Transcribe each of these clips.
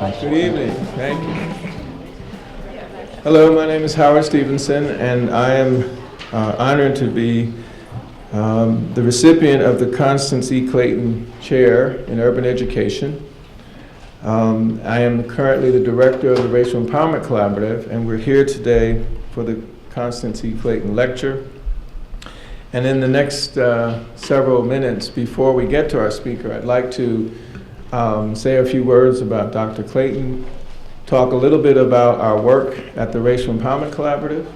Good evening. Thank you. Hello, my name is Howard Stevenson, and I am honored to be the recipient of the Constance E. Clayton Chair in Urban Education. I am currently the director of the Racial Empowerment Collaborative, and we're here today for the Constance E. Clayton Lecture. And in the next several minutes before we get to our speaker, I'd like to say a few words about Dr. Clayton, talk a little bit about our work at the Racial Empowerment Collaborative,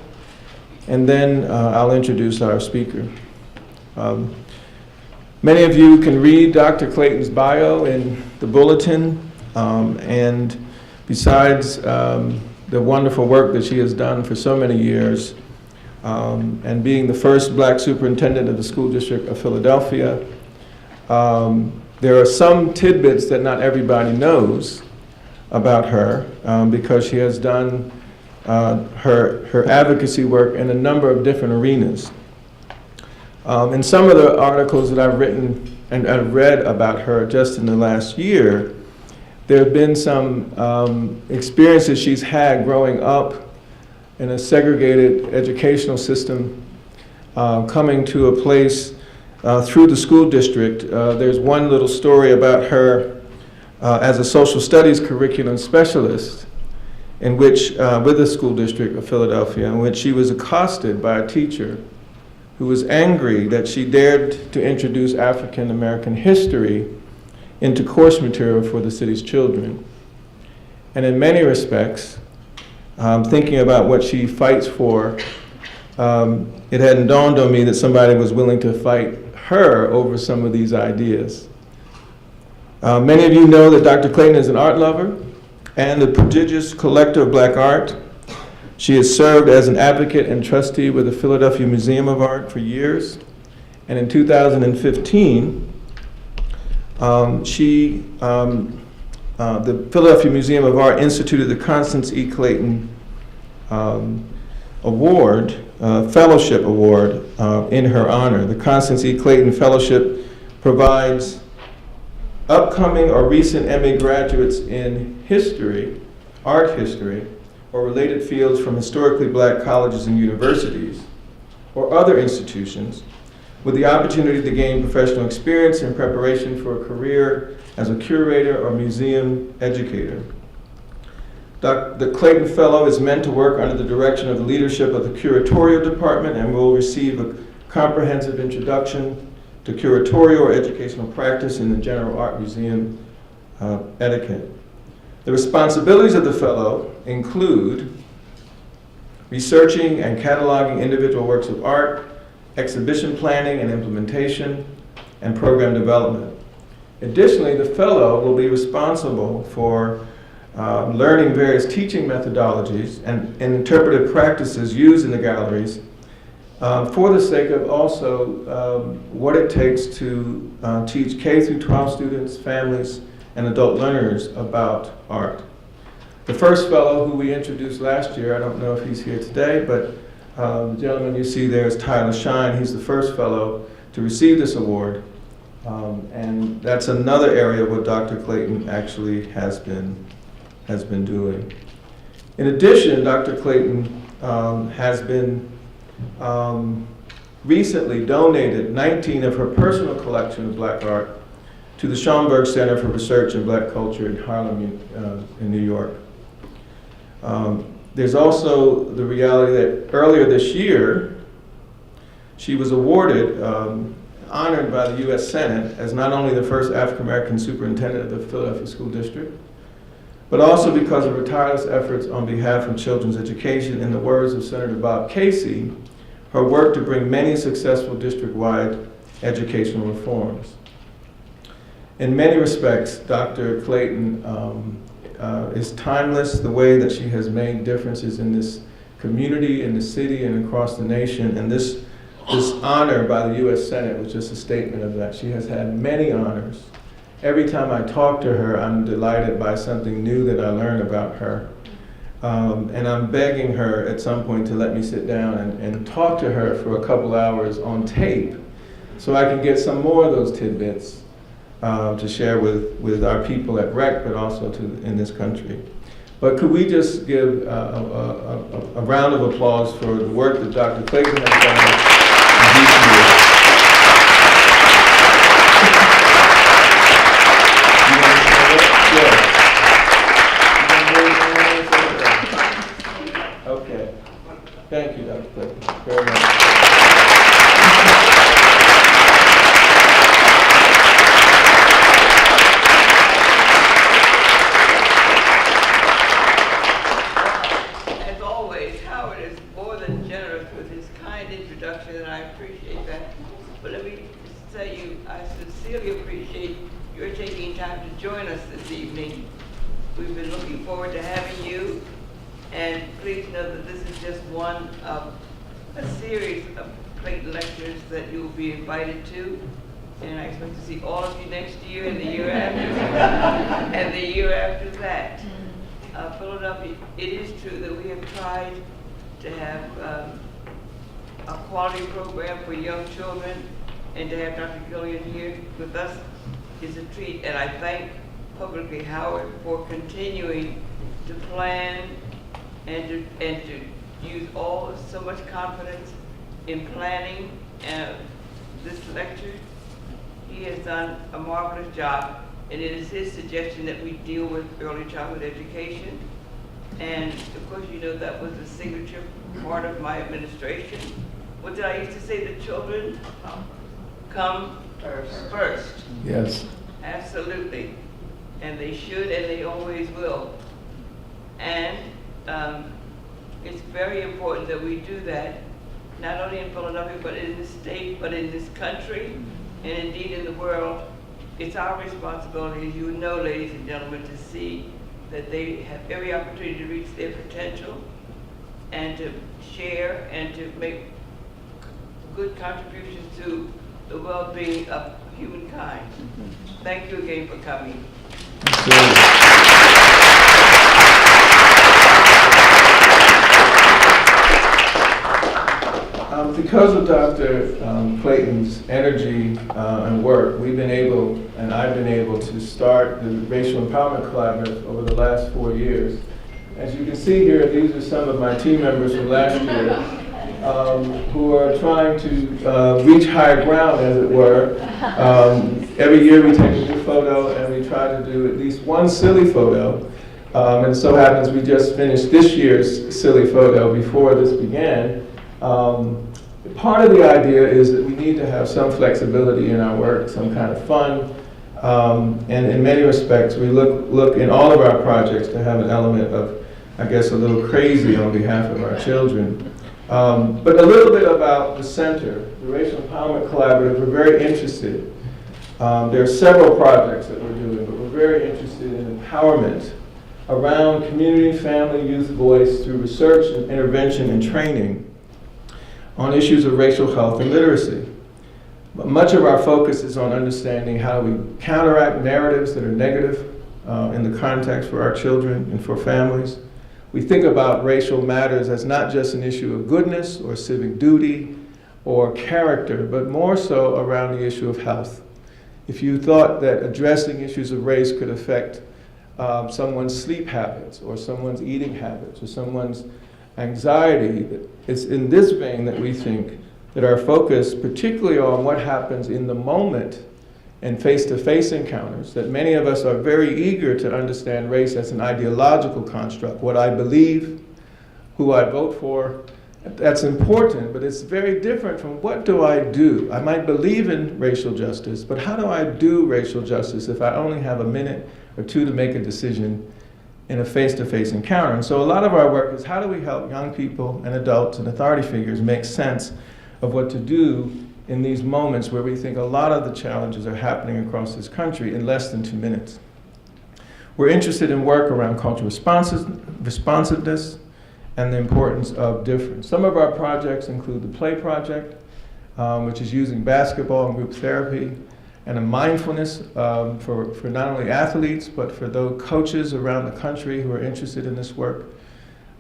and then I'll introduce our speaker. Many of you can read Dr. Clayton's bio in the bulletin, and besides the wonderful work that she has done for so many years, and being the first black superintendent of the school district of Philadelphia, there are some tidbits that not everybody knows about her because she has done her advocacy work in a number of different arenas. In some of the articles that I've written and I've read about her just in the last year, there have been some experiences she's had growing up in a segregated educational system, coming to a place through the school district. There's one little story about her as a social studies curriculum specialist in which, with the school district of Philadelphia, in which she was accosted by a teacher who was angry that she dared to introduce African American history into course material for the city's children. And in many respects, thinking about what she fights for, it hadn't dawned on me that somebody was willing to fight her over some of these ideas. Many of you know that Dr. Clayton is an art lover and a prodigious collector of black art. She has served as an advocate and trustee with the Philadelphia Museum of Art for years. And in 2015, the Philadelphia Museum of Art instituted the Constance E. Clayton Award, Fellowship Award in her honor. The Constance E. Clayton Fellowship provides upcoming or recent MA graduates in history, art history, or related fields from historically black colleges and universities or other institutions with the opportunity to gain professional experience in preparation for a career as a curator or museum educator. The Clayton Fellow is meant to work under the direction of the leadership of the curatorial department and will receive a comprehensive introduction to curatorial or educational practice in the general art museum etiquette. The responsibilities of the Fellow include researching and cataloging individual works of art, exhibition planning and implementation, and program development. Additionally, the Fellow will be responsible for learning various teaching methodologies and interpretive practices used in the galleries for the sake of also what it takes to teach K through 12 students, families, and adult learners about art. The first fellow who we introduced last year, I don't know if he's here today, but the gentleman you see there is Tyler Shine. He's the first fellow to receive this award. And that's another area where Dr. Clayton actually has been doing. In addition, Dr. Clayton has been recently donated 19 of her personal collection of black art to the Schomburg Center for Research in Black Culture in Harlem, in New York. There's also the reality that earlier this year, she was awarded, honored by the US Senate as not only the first African American superintendent of the Philadelphia School District, but also because of her tireless efforts on behalf of children's education. In the words of Senator Bob Casey, her work to bring many successful district-wide educational reforms. In many respects, Dr. Clayton is timeless, the way that she has made differences in this community, in the city, and across the nation. And this honor by the US Senate was just a statement of that. She has had many honors. Every time I talk to her, I'm delighted by something new that I learn about her. And I'm begging her at some point to let me sit down and talk to her for a couple hours on tape so I can get some more of those tidbits to share with our people at REC, but also in this country. But could we just give a round of applause for the work that Dr. Clayton has done in recent years. Okay. Thank you, Dr. Clayton, very much. As always, Howard is more than generous with his kind introduction, and I appreciate that. But let me tell you, I sincerely appreciate your taking time to join us this evening. We've been looking forward to having you, and please know that this is just one of a series of Clayton lectures that you will be invited to, and I expect to see all of you next year and the year after, and the year after that. Philadelphia, it is true that we have tried to have a quality program for young children, and to have Dr. Gilliam here with us is a treat, and I thank publicly Howard for continuing to plan and to use so much confidence in planning this lecture. He has done a marvelous job, and it is his suggestion that we deal with early childhood education. And of course, you know that was the signature part of my administration. What did I used to say? The children come first. Yes. Absolutely. And they should, and they always will. And it's very important that we do that, not only in Philadelphia, but in the state, but in this country, and indeed in the world. It's our responsibility, as you know, ladies and gentlemen, to see that they have every opportunity to reach their potential and to share and to make good contributions to the well-being of humankind. Thank you again for coming. Because of Dr. Clayton's energy and work, we've been able, and I've been able to start the Racial Empowerment Collaborative over the last 4 years. As you can see here, these are some of my team members from last year who are trying to reach higher ground, as it were. Every year we take a new photo and we try to do at least one silly photo. And it so happens we just finished this year's silly photo before this began. Part of the idea is that we need to have some flexibility in our work, some kind of fun, and in many respects we look in all of our projects to have an element of, I guess, a little crazy on behalf of our children. But a little bit about the center, the Racial Empowerment Collaborative. We're very interested. There are several projects that we're doing, but we're very interested in empowerment around community, family, youth voice through research and intervention and training on issues of racial health and literacy. But much of our focus is on understanding how we counteract narratives that are negative in the context for our children and for families. We think about racial matters as not just an issue of goodness or civic duty or character, but more so around the issue of health. If you thought that addressing issues of race could affect someone's sleep habits or someone's eating habits or someone's anxiety, it's in this vein that we think that our focus, particularly on what happens in the moment and face-to-face encounters, that many of us are very eager to understand race as an ideological construct, what I believe, who I vote for. That's important, but it's very different from what do I do? I might believe in racial justice, but how do I do racial justice if I only have a minute or two to make a decision in a face-to-face encounter? And so a lot of our work is how do we help young people and adults and authority figures make sense of what to do in these moments where we think a lot of the challenges are happening across this country in less than 2 minutes. We're interested in work around cultural responsiveness and the importance of difference. Some of our projects include the Play Project, which is using basketball and group therapy, and a mindfulness for not only athletes, but for those coaches around the country who are interested in this work.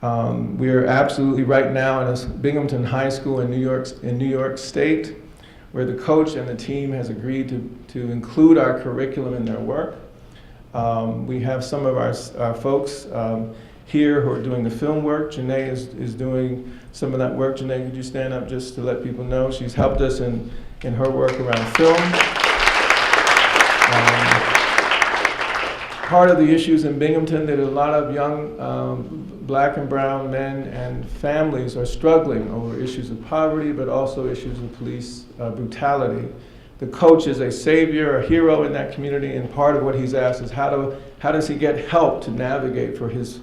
We are absolutely right now in Binghamton High School in New York State, where the coach and the team has agreed to to include our curriculum in their work. We have some of our folks here who are doing the film work. Janae is doing some of that work. Janae, could you stand up just to let people know? She's helped us in her work around film. Part of the issues in Binghamton that a lot of young black and brown men and families are struggling over issues of poverty, but also issues of police brutality. The coach is a savior, a hero in that community, and part of what he's asked is how does he get help to navigate for his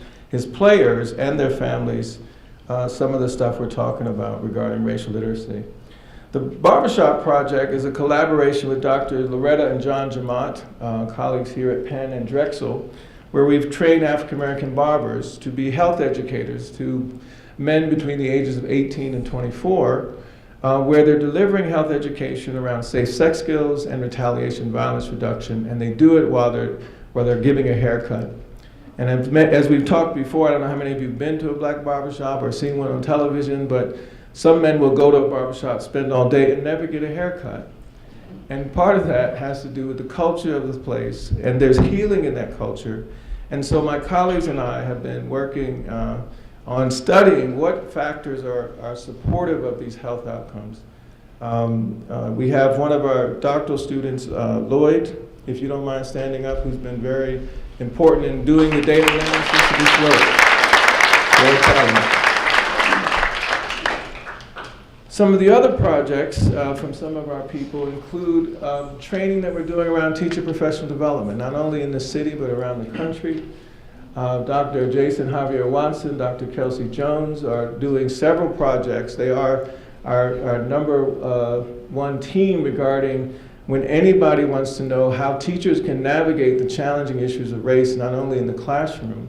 players and their families some of the stuff we're talking about regarding racial literacy. The Barbershop Project is a collaboration with Dr. Loretta and John Jamont, colleagues here at Penn and Drexel, where we've trained African American barbers to be health educators to men between the ages of 18 and 24, where they're delivering health education around safe sex skills and retaliation violence reduction, and they do it while they're giving a haircut. And as we've talked before, I don't know how many of you have been to a black barbershop or seen one on television, but some men will go to a barbershop, spend all day, and never get a haircut. And part of that has to do with the culture of the place, and there's healing in that culture. And so my colleagues and I have been working on studying what factors are supportive of these health outcomes. We have one of our doctoral students, Lloyd, if you don't mind standing up, who's been very important in doing the data analysis of this work. Very talented. Some of the other projects from some of our people include training that we're doing around teacher professional development, not only in the city but around the country. Dr. Jason Javier Watson, Dr. Kelsey Jones are doing several projects. They are our number one team regarding when anybody wants to know how teachers can navigate the challenging issues of race, not only in the classroom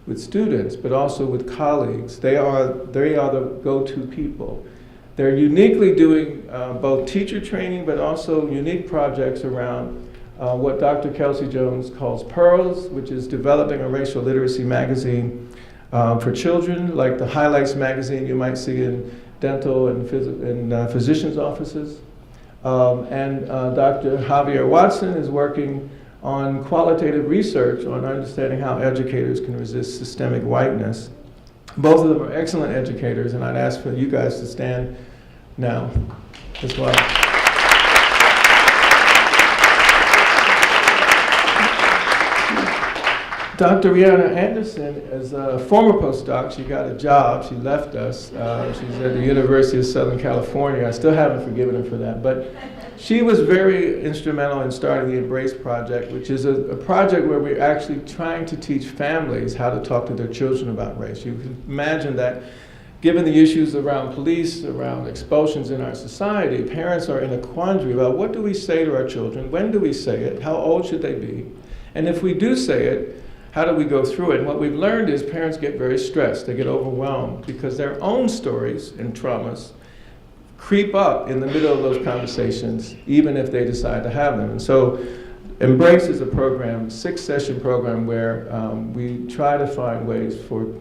with students, but also with colleagues. They are the go-to people. They're uniquely doing both teacher training, but also unique projects around what Dr. Kelsey Jones calls Pearls, which is developing a racial literacy magazine for children, like the Highlights magazine you might see in dental and physicians' offices. And Dr. Javier Watson is working on qualitative research on understanding how educators can resist systemic whiteness. Both of them are excellent educators, and I'd ask for you guys to stand now as well. Dr. Rihanna Anderson is a former postdoc. She got a job. She left us. She's at the University of Southern California. I still haven't forgiven her for that. But she was very instrumental in starting the Embrace Project, which is a project where we're actually trying to teach families how to talk to their children about race. You can imagine that given the issues around police, around expulsions in our society, parents are in a quandary about what do we say to our children, when do we say it, how old should they be, and if we do say it, how do we go through it? And what we've learned is parents get very stressed, they get overwhelmed because their own stories and traumas creep up in the middle of those conversations, even if they decide to have them. And so Embrace is a program, 6-session program where we try to find ways for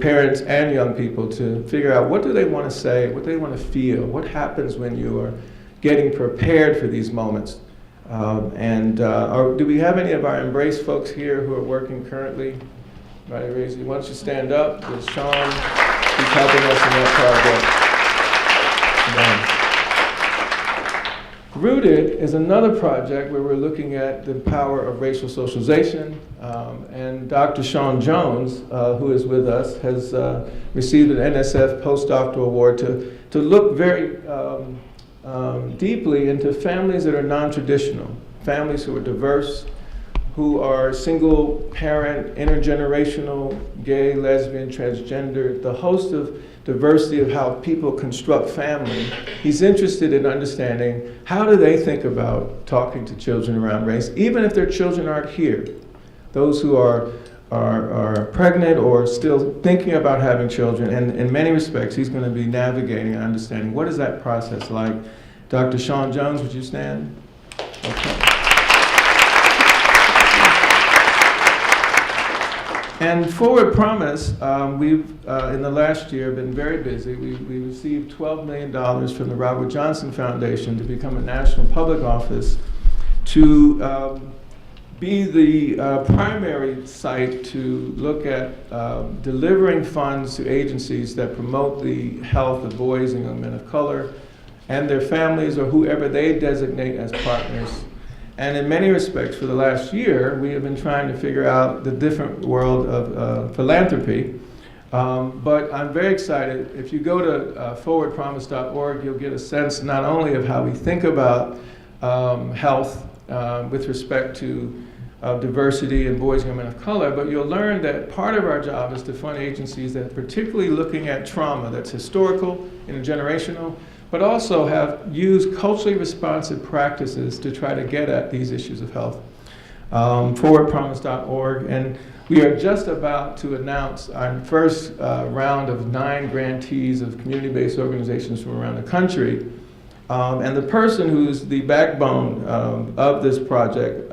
parents and young people to figure out what do they want to say, what do they want to feel, what happens when you are getting prepared for these moments. Do we have any of our Embrace folks here who are working currently? Right, raise you. Why don't you stand up? There's Sean, who's helping us in that project. Rooted is another project where we're looking at the power of racial socialization. And Dr. Sean Jones, who is with us, has received an NSF postdoctoral award to look very deeply into families that are non-traditional, families who are diverse, who are single parent, intergenerational, gay, lesbian, transgender, the host of diversity of how people construct family. He's interested in understanding how do they think about talking to children around race, even if their children aren't here. Those who are pregnant or still thinking about having children, and in many respects, he's going to be navigating and understanding what is that process like. Dr. Sean Jones, would you stand? Okay. And Forward Promise, we've, in the last year, been very busy. We received $12 million from the Robert Johnson Foundation to become a national public office to be the primary site to look at delivering funds to agencies that promote the health of boys and young men of color and their families or whoever they designate as partners. And in many respects, for the last year, we have been trying to figure out the different world of philanthropy. But I'm very excited. If you go to forwardpromise.org, you'll get a sense not only of how we think about health with respect to diversity and boys and young men of color, but you'll learn that part of our job is to fund agencies that are particularly looking at trauma that's historical, intergenerational, but also have used culturally responsive practices to try to get at these issues of health. Forwardpromise.org, and we are just about to announce our first round of 9 grantees of community-based organizations from around the country. And the person who's the backbone of this project,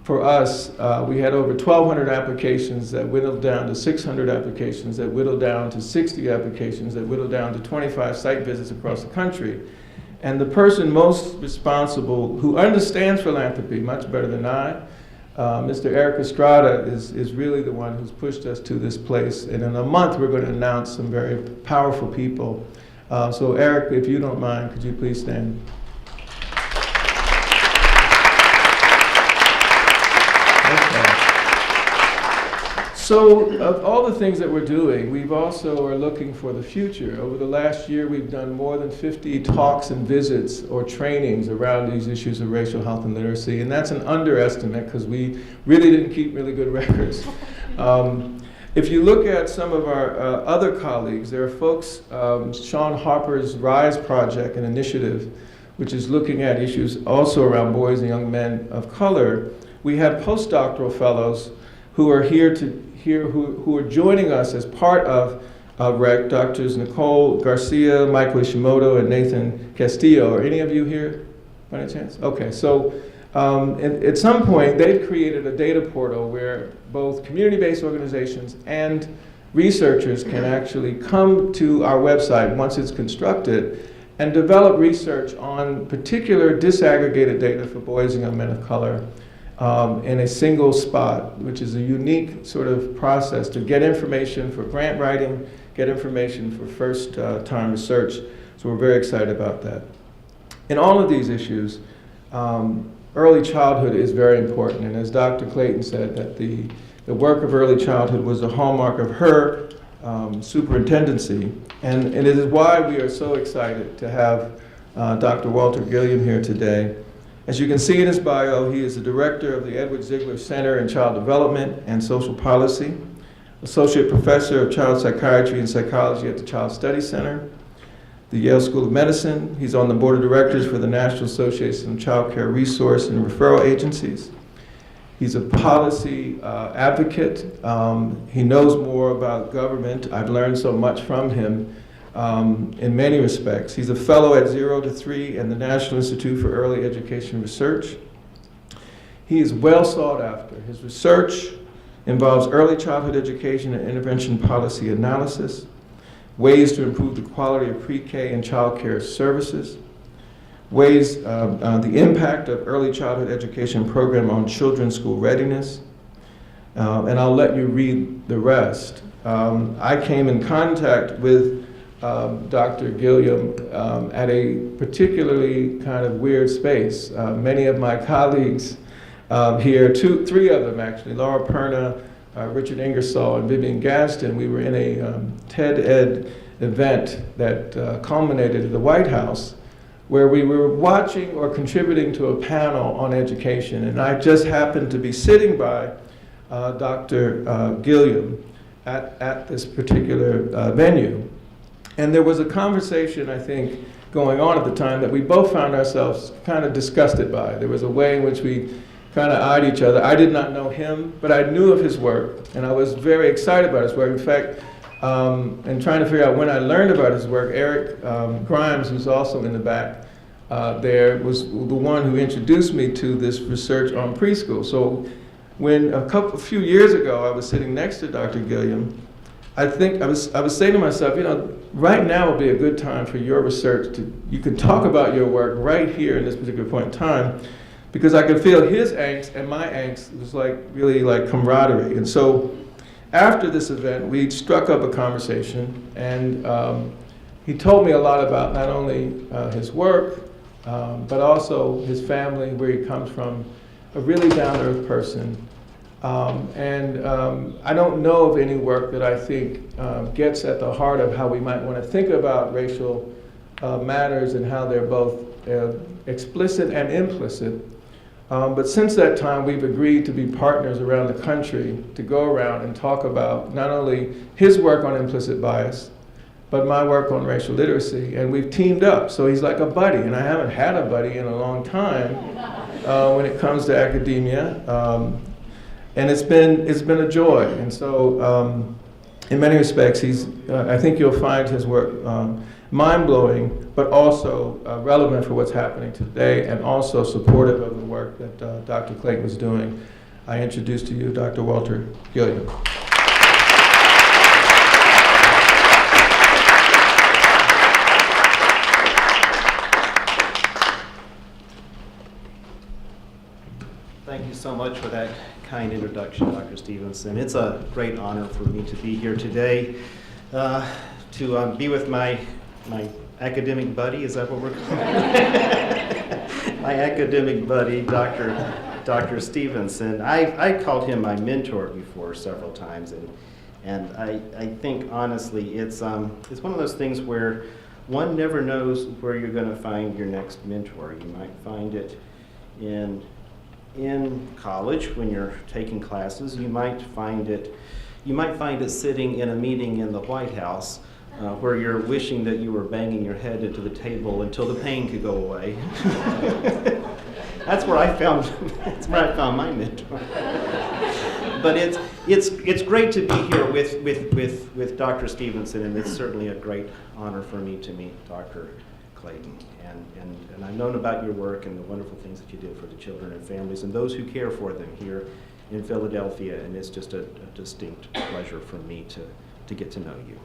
for us, we had over 1,200 applications that whittled down to 600 applications, that whittled down to 60 applications, that whittled down to 25 site visits across the country. And the person most responsible, who understands philanthropy much better than I, Mr. Eric Estrada, is really the one who's pushed us to this place. And in a month, we're going to announce some very powerful people. So Eric, if you don't mind, could you please stand? So of all the things that we're doing, we've also are looking for the future. Over the last year, we've done more than 50 talks and visits or trainings around these issues of racial health and literacy, and that's an underestimate because we really didn't keep really good records. If you look at some of our other colleagues, there are folks, Sean Harper's RISE project, an initiative, which is looking at issues also around boys and young men of color. We have postdoctoral fellows who are here who are joining us as part of REC, Drs. Nicole Garcia, Michael Ishimoto, and Nathan Castillo. Are any of you here by any chance? Okay, so at some point they've created a data portal where both community-based organizations and researchers can actually come to our website once it's constructed and develop research on particular disaggregated data for boys and young men of color in a single spot, which is a unique sort of process to get information for grant writing, get information for first-time research. So we're very excited about that. In all of these issues, early childhood is very important. And as Dr. Clayton said, that the work of early childhood was the hallmark of her superintendency. And it is why we are so excited to have Dr. Walter Gilliam here today. As you can see in his bio, he is the director of the Edward Zigler Center in Child Development and Social Policy, associate professor of child psychiatry and psychology at the Child Study Center, the Yale School of Medicine. He's on the board of directors for the National Association of Child Care Resource and Referral Agencies. He's a policy advocate. He knows more about government. I've learned so much from him in many respects. He's a fellow at 0 to 3 and the National Institute for Early Education Research. He is well sought after. His research involves early childhood education and intervention policy analysis, ways to improve the quality of pre-K and child care services, ways, the impact of early childhood education program on children's school readiness, and I'll let you read the rest. I came in contact with Dr. Gilliam at a particularly kind of weird space. Many of my colleagues here, 3 of them actually, Laura Perna, Richard Ingersoll, and Vivian Gaston, we were in a TED Ed event that culminated at the White House, where we were watching or contributing to a panel on education. And I just happened to be sitting by Dr. Gilliam at this particular venue. And there was a conversation, I think, going on at the time that we both found ourselves kind of disgusted by. There was a way in which we kind of eyed each other. I did not know him, but I knew of his work, and I was very excited about his work. In fact, in trying to figure out when I learned about his work, Eric Grimes, who's also in the back there, was the one who introduced me to this research on preschool. So when a few years ago I was sitting next to Dr. Gilliam, I was saying to myself, you know, right now would be a good time for your research you can talk about your work right here in this particular point in time, because I could feel his angst and my angst. It was like really like camaraderie. And so after this event, we struck up a conversation, and he told me a lot about not only his work, but also his family, where he comes from, a really down-to-earth person. I don't know of any work that I think gets at the heart of how we might want to think about racial matters and how they're both explicit and implicit. But since that time, we've agreed to be partners around the country to go around and talk about not only his work on implicit bias, but my work on racial literacy, and we've teamed up. So he's like a buddy, and I haven't had a buddy in a long time when it comes to academia. And it's been a joy. And so in many respects, I think you'll find his work mind-blowing, but also relevant for what's happening today, and also supportive of the work that Dr. Clayton was doing. I introduce to you Dr. Walter Gilliam. Thank you so much for that kind introduction, Dr. Stevenson. It's a great honor for me to be here today to be with my academic buddy. Is that what we're calling it? My academic buddy, Dr. Stevenson. I called him my mentor before several times, and I think honestly it's one of those things where one never knows where you're going to find your next mentor. You might find it in college when you're taking classes. You might find it sitting in a meeting in the White House where you're wishing that you were banging your head into the table until the pain could go away. That's where I found my mentor. But it's great to be here with Dr. Stevenson, and it's certainly a great honor for me to meet Dr. Clayton. And I've known about your work and the wonderful things that you do for the children and families and those who care for them here in Philadelphia, and it's just a distinct pleasure for me to get to know you.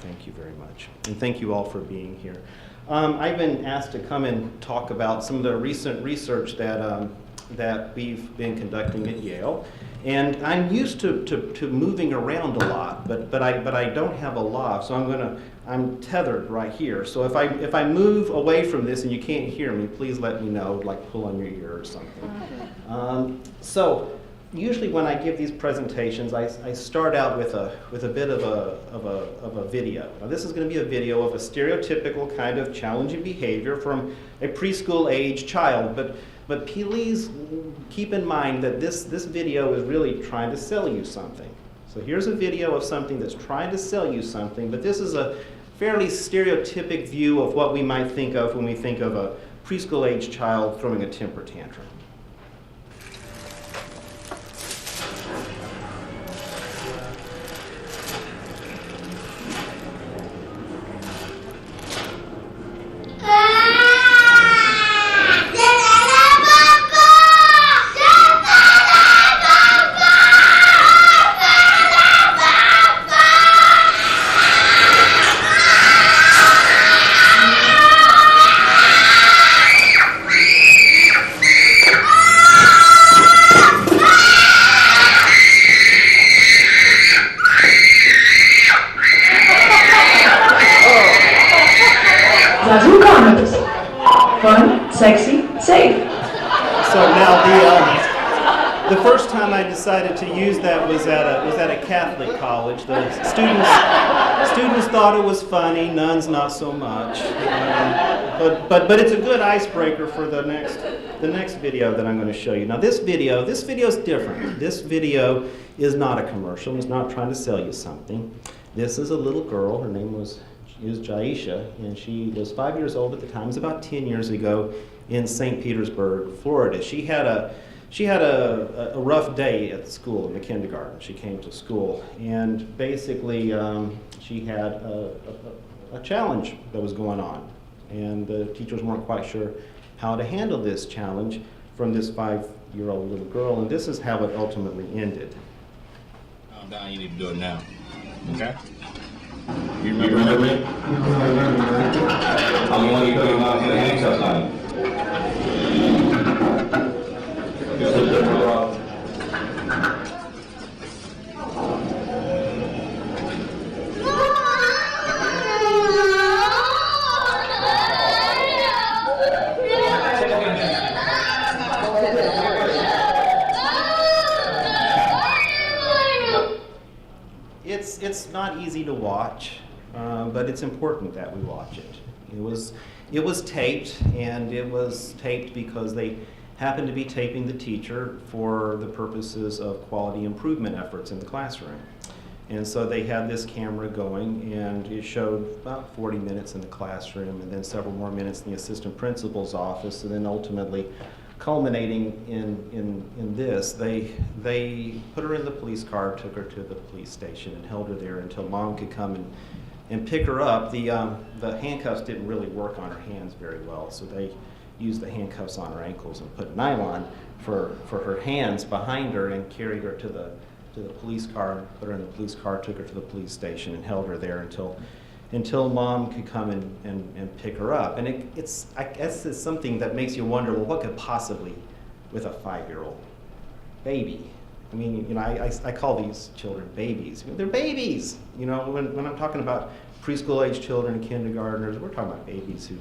Thank you very much. And thank you all for being here. I've been asked to come and talk about some of the recent research that we've been conducting at Yale. And I'm used to moving around a lot, but I don't have a loft, so I'm tethered right here. So if I move away from this and you can't hear me, please let me know, like pull on your ear or something. So usually when I give these presentations, I start out with a bit of a video. Now this is going to be a video of a stereotypical kind of challenging behavior from a preschool age child, but please keep in mind that this video is really trying to sell you something. So here's a video of something that's trying to sell you something, but this is a fairly stereotypic view of what we might think of when we think of a preschool age child throwing a temper tantrum. Fun, sexy, safe. So now the first time I decided to use that was at a Catholic college. The students thought it was funny, nuns not so much. But it's a good icebreaker for the next video that I'm going to show you. Now this video is different. This video is not a commercial. It's not trying to sell you something. This is a little girl. Her name is Jaisha, and she was 5 years old at the time. It was about 10 years ago in St. Petersburg, Florida. She had a rough day at school in the kindergarten. She came to school, and basically she had a challenge that was going on, and the teachers weren't quite sure how to handle this challenge from this 5-year-old little girl, and this is how it ultimately ended. Calm down, you need to do it now, okay? You remember me? I'm the one you put your mouth in the handcuffs on. it's not easy to watch, but it's important that we watch it. It was taped, and it was taped because they happened to be taping the teacher for the purposes of quality improvement efforts in the classroom. And so they had this camera going, and it showed about 40 minutes in the classroom, and then several more minutes in the assistant principal's office, and then ultimately culminating in this, they put her in the police car, took her to the police station, and held her there until mom could come and pick her up. The handcuffs didn't really work on her hands very well, so they used the handcuffs on her ankles and put nylon for her hands behind her and carried her to the police car, put her in the police car, took her to the police station, and held her there until mom could come and pick her up. And I guess it's something that makes you wonder, well, what could possibly with a 5-year-old baby? I mean, you know, I call these children babies. They're babies. You know, when I'm talking about preschool age children, kindergartners, we're talking about babies who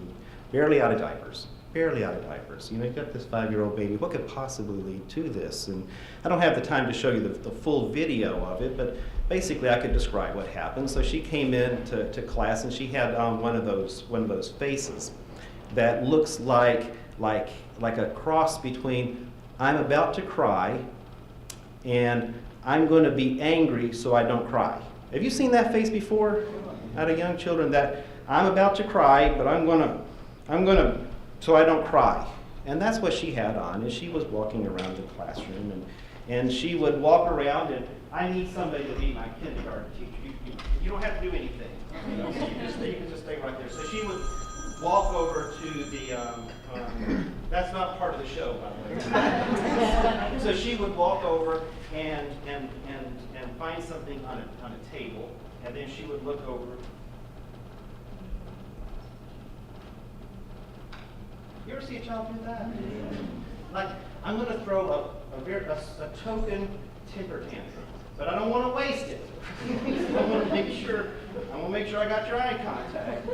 barely out of diapers. Barely out of diapers. You know, you've got this 5-year-old baby. What could possibly lead to this? And I don't have the time to show you the full video of it, but basically I could describe what happened. So she came in to class, and she had one of those faces that looks like a cross between I'm about to cry and I'm going to be angry so I don't cry. Have you seen that face before out of young children? That I'm about to cry, but I'm gonna so I don't cry. And that's what she had on, and she was walking around the classroom, and she would walk around, and I need somebody to be my kindergarten teacher. You don't have to do anything. You know, so you can just stay right there. So she would walk over to the, that's not part of the show, by the way. So she would walk over and find something on a table, and then she would look over. You ever see a child do that? Like, I'm going to throw a token temper tantrum, but I don't want to waste it. I want to make sure I got your eye contact.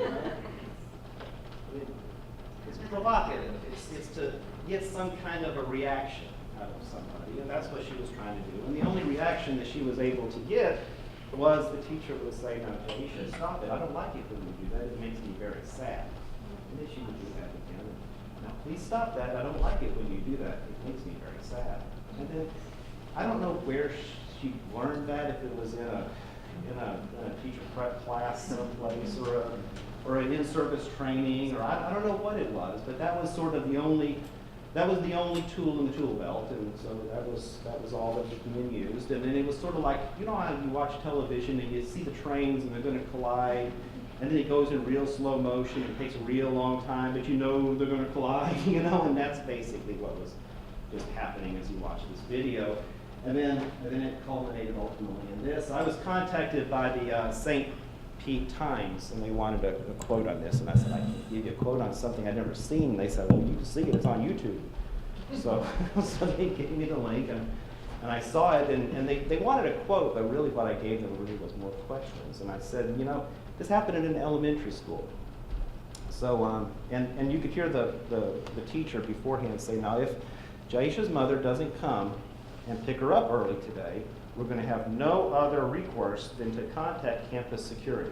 It's provocative. It's to get some kind of a reaction out of somebody, and that's what she was trying to do. And the only reaction that she was able to get was the teacher would say, "No, Jay, you should stop it. I don't like it when you do that. It makes me very sad." And then she would do that again. "Now, please stop that. I don't like it when you do that. It makes me very sad." And then I don't know where she learned that, if it was in a teacher prep class someplace, or an in-service training, or I don't know what it was, but that was sort of the only tool in the tool belt, and so that was all that was being used. And then it was sort of like, you know how you watch television and you see the trains and they're going to collide, and then it goes in real slow motion, it takes a real long time, but you know they're going to collide, you know, and that's basically what was just happening as you watch this video. And then it culminated ultimately in this. I was contacted by the St. Pete Times, and they wanted a quote on this, and I said, I can give you a quote on something I'd never seen. And they said, well, you can see it, it's on YouTube. So they gave me the link, and I saw it, and they wanted a quote, but really what I gave them really was more questions. And I said, you know, this happened in an elementary school. So, and you could hear the teacher beforehand say, now if Jaisha's mother doesn't come and pick her up early today, we're going to have no other recourse than to contact campus security.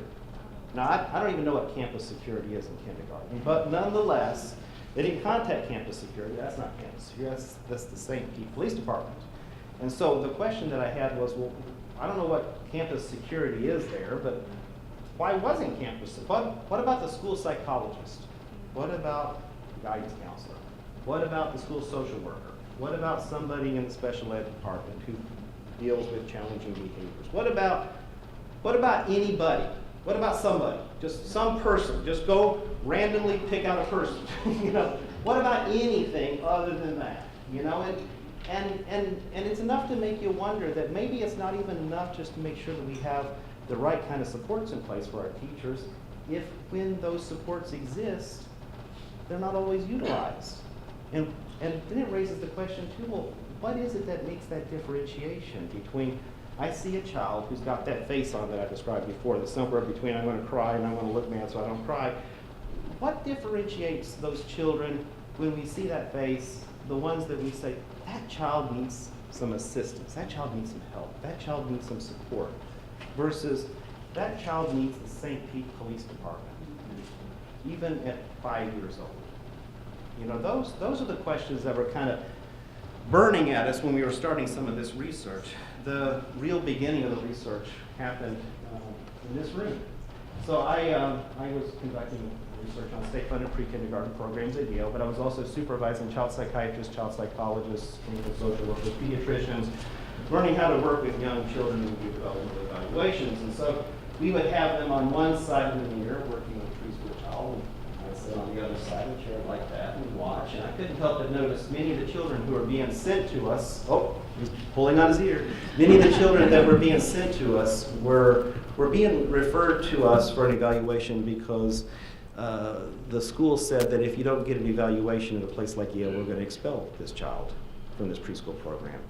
Now, I don't even know what campus security is in kindergarten, but nonetheless, they didn't contact campus security. That's not campus security, that's the St. Pete Police Department. And so the question that I had was, well, I don't know what campus security is there, but why wasn't campus? What about the school psychologist? What about the guidance counselor? What about the school social worker? What about somebody in the special ed department who deals with challenging behaviors? What about anybody? What about somebody? Just some person. Just go randomly pick out a person. You know, what about anything other than that? You know, and it's enough to make you wonder that maybe it's not even enough just to make sure that we have the right kind of supports in place for our teachers, if when those supports exist, they're not always utilized. And then it raises the question too, well, what is it that makes that differentiation between, I see a child who's got that face on that I described before, the somewhere between I'm going to cry and I'm going to look mad so I don't cry. What differentiates those children when we see that face, the ones that we say, that child needs some assistance, that child needs some help, that child needs some support? versus that child needs the St. Pete Police Department, even at 5 years old. You know, those are the questions that were kind of burning at us when we were starting some of this research. The real beginning of the research happened in this room. So I was conducting research on state-funded pre-kindergarten programs at Yale, but I was also supervising child psychiatrists, child psychologists, clinical social workers, pediatricians, learning how to work with young children and do developmental evaluations. And so we would have them on one side of the mirror working with a preschool child, and I'd sit on the other side of the chair like that and watch. And I couldn't help but notice many of the children who were being sent to us, oh, he's pulling on his ear. Many of the children that were being sent to us were being referred to us for an evaluation because the school said that if you don't get an evaluation at a place like Yale, we're going to expel this child from this preschool program.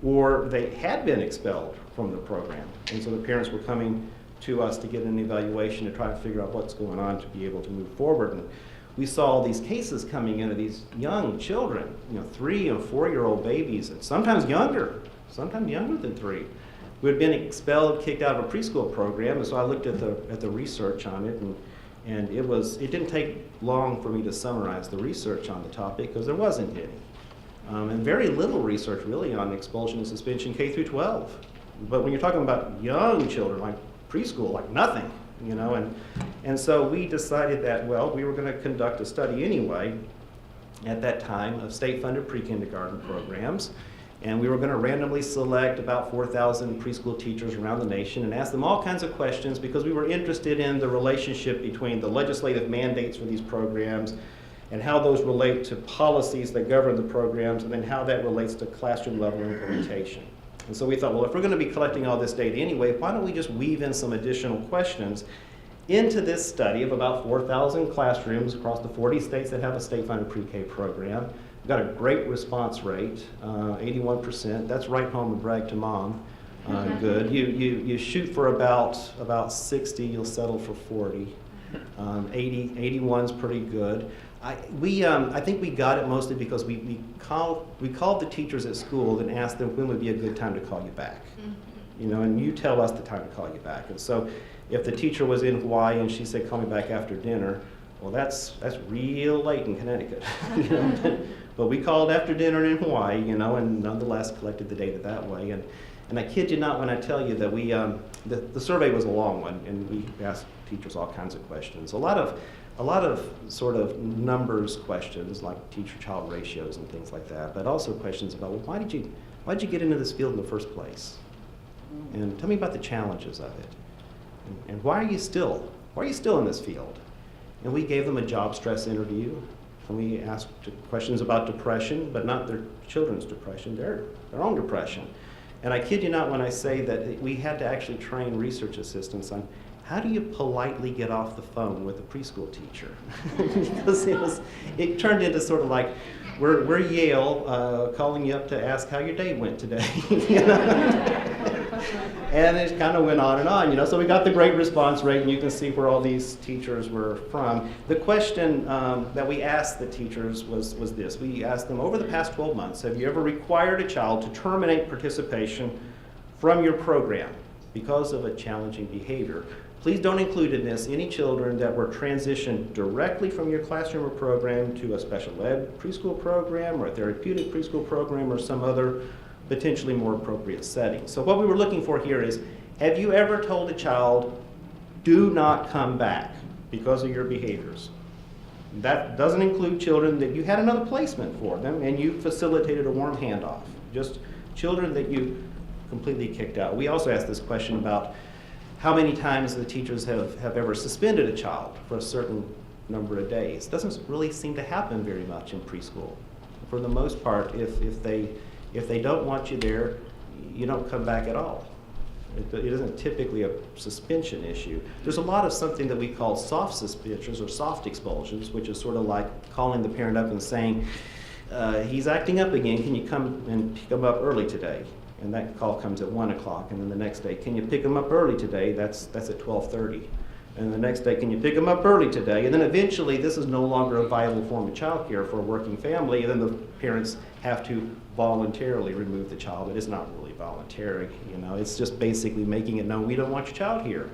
Or they had been expelled from the program. And so the parents were coming to us to get an evaluation to try to figure out what's going on to be able to move forward. And we saw all these cases coming in of these young children, 3 and 4-year-old babies, and sometimes younger than 3, who had been expelled, kicked out of a preschool program. And so I looked at the research on it, and it didn't take long for me to summarize the research on the topic because there wasn't any. And very little research really on expulsion and suspension K through 12. But when you're talking about young children, like preschool, like nothing, and so we decided that, well, we were going to conduct a study anyway at that time of state-funded pre-kindergarten programs, and we were going to randomly select about 4,000 preschool teachers around the nation and ask them all kinds of questions because we were interested in the relationship between the legislative mandates for these programs and how those relate to policies that govern the programs, and then how that relates to classroom level implementation. And so we thought, well, if we're going to be collecting all this data anyway, why don't we just weave in some additional questions into this study of about 4,000 classrooms across the 40 states that have a state-funded pre-K program. We've got a great response rate, 81%. That's right home and brag to mom. Good. You shoot for about 60, you'll settle for 40. 81's pretty good. I think we got it mostly because we called the teachers at school and asked them when would be a good time to call you back. And you tell us the time to call you back. And so if the teacher was in Hawaii and she said call me back after dinner, well, that's real late in Connecticut. But we called after dinner in Hawaii, and nonetheless collected the data that way. And I kid you not when I tell you that we the survey was a long one, and we asked teachers all kinds of questions. A lot of sort of numbers questions like teacher-child ratios and things like that, but also questions about, well, why did you get into this field in the first place? And tell me about the challenges of it. And why are you still in this field? And we gave them a job stress interview, and we asked questions about depression, but not their children's depression, their own depression. And I kid you not when I say that we had to actually train research assistants on how do you politely get off the phone with a preschool teacher? Because it turned into sort of like, we're Yale calling you up to ask how your day went today. And it kind of went on and on, So we got the great response rate, and you can see where all these teachers were from. The question that we asked the teachers was this. We asked them, over the past 12 months, have you ever required a child to terminate participation from your program because of a challenging behavior? Please don't include in this any children that were transitioned directly from your classroom or program to a special ed preschool program or a therapeutic preschool program or some other potentially more appropriate setting. So what we were looking for here is, have you ever told a child, do not come back because of your behaviors? That doesn't include children that you had another placement for them and you facilitated a warm handoff. Just children that you completely kicked out. We also asked this question about how many times the teachers have ever suspended a child for a certain number of days. It doesn't really seem to happen very much in preschool. For the most part, if they don't want you there, you don't come back at all. It isn't typically a suspension issue. There's a lot of something that we call soft suspensions or soft expulsions, which is sort of like calling the parent up and saying, he's acting up again, can you come and pick him up early today? And that call comes at 1 o'clock, and then the next day, can you pick him up early today? That's at 12:30. And the next day, can you pick them up early today? And then eventually, this is no longer a viable form of childcare for a working family, and then the parents have to voluntarily remove the child. But it's not really voluntary, you know, it's just basically making it known, we don't want your child here,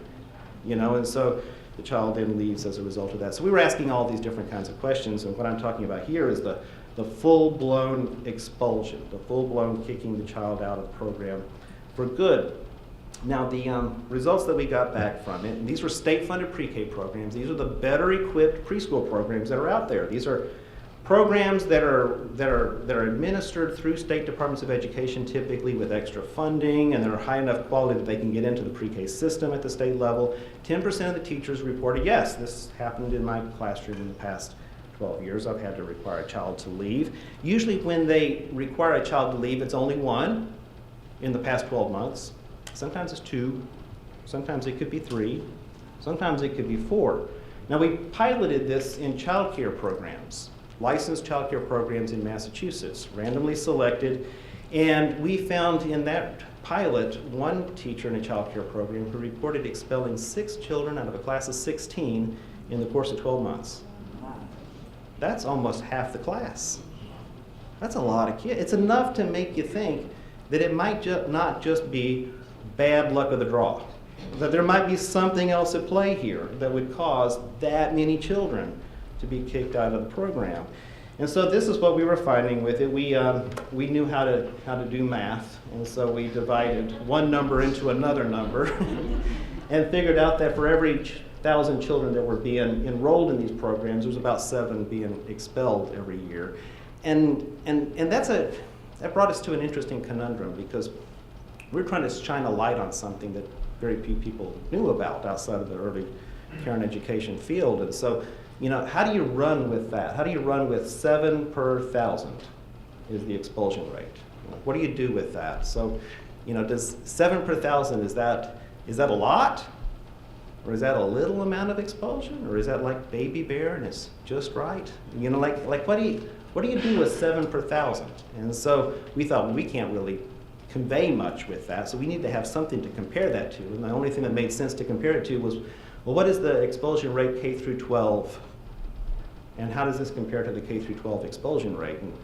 you know, and so the child then leaves as a result of that. So we were asking all these different kinds of questions, and what I'm talking about here is the full-blown expulsion, the full-blown kicking the child out of the program for good. Now, the results that we got back from it, and these were state-funded pre-K programs. These are the better-equipped preschool programs that are out there. These are programs that are administered through state departments of education, typically with extra funding, and they're high enough quality that they can get into the pre-K system at the state level. 10% of the teachers reported, yes, this happened in my classroom in the past 12 years. I've had to require a child to leave. Usually when they require a child to leave, it's only one in the past 12 months. Sometimes it's 2, sometimes it could be 3, sometimes it could be 4. Now, we piloted this in child care programs, licensed child care programs in Massachusetts, randomly selected, and we found in that pilot one teacher in a child care program who reported expelling 6 children out of a class of 16 in the course of 12 months. That's almost half the class. That's a lot of kids. It's enough to make you think that it might not just be bad luck of the draw, that there might be something else at play here that would cause that many children to be kicked out of the program. And so this is what we were finding with it. We knew how to do math, and so we divided one number into another number and figured out that for every 1,000 children that were being enrolled in these programs, there was about 7 being expelled every year. And that brought us to an interesting conundrum, because we're trying to shine a light on something that very few people knew about outside of the early care and education field. And so, you know, how do you run with that? How do you run with 7 per 1,000 is the expulsion rate? What do you do with that? So, you know, does 7 per 1,000, is that a lot? Or is that a little amount of expulsion? Or is that like Baby Bear and it's just right? You know, like what do you do with 7 per 1,000? And so we thought, well, we can't really convey much with that, so we need to have something to compare that to. And the only thing that made sense to compare it to was, well, what is the expulsion rate K through 12? And how does this compare to the K through 12 expulsion rate? And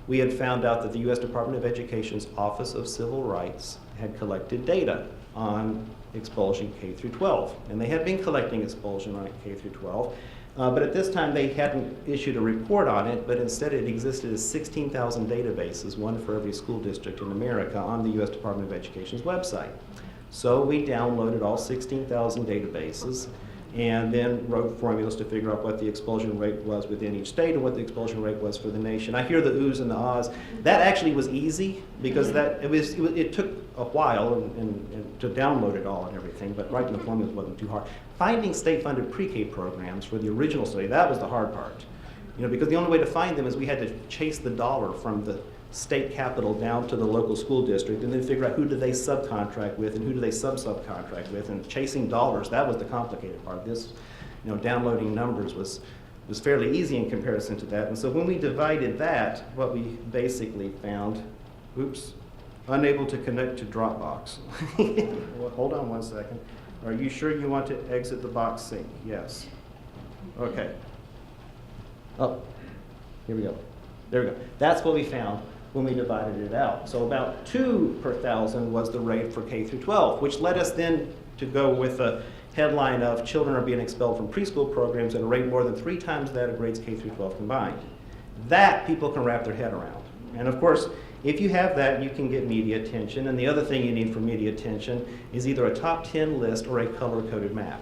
we had found out that the U.S. Department of Education's Office of Civil Rights had collected data on expulsion K through 12. And they had been collecting expulsion on K through 12. But at this time, they hadn't issued a report on it, but instead it existed as 16,000 databases, one for every school district in America, on the U.S. Department of Education's website. So we downloaded all 16,000 databases and then wrote formulas to figure out what the expulsion rate was within each state and what the expulsion rate was for the nation. I hear the oohs and the ahs. That actually was easy, because it took a while and to download it all and everything, but writing the formulas wasn't too hard. Finding state-funded pre-K programs for the original study, that was the hard part. You know, because the only way to find them is we had to chase the dollar from the state capital down to the local school district, and then figure out who do they subcontract with and who do they sub-subcontract with, and chasing dollars, that was the complicated part. This, you know, downloading numbers was fairly easy in comparison to that. And so when we divided that, what we basically found, unable to connect to Dropbox. Well, hold on one second. Are you sure you want to exit the box sync? Yes. Okay. Oh, here we go. There we go. That's what we found when we divided it out. So about 2 per 1,000 was the rate for K through 12, which led us then to go with a headline of children are being expelled from preschool programs at a rate more than 3 times that of grades K through 12 combined. That people can wrap their head around. And of course, if you have that, you can get media attention. And the other thing you need for media attention is either a top 10 list or a color-coded map.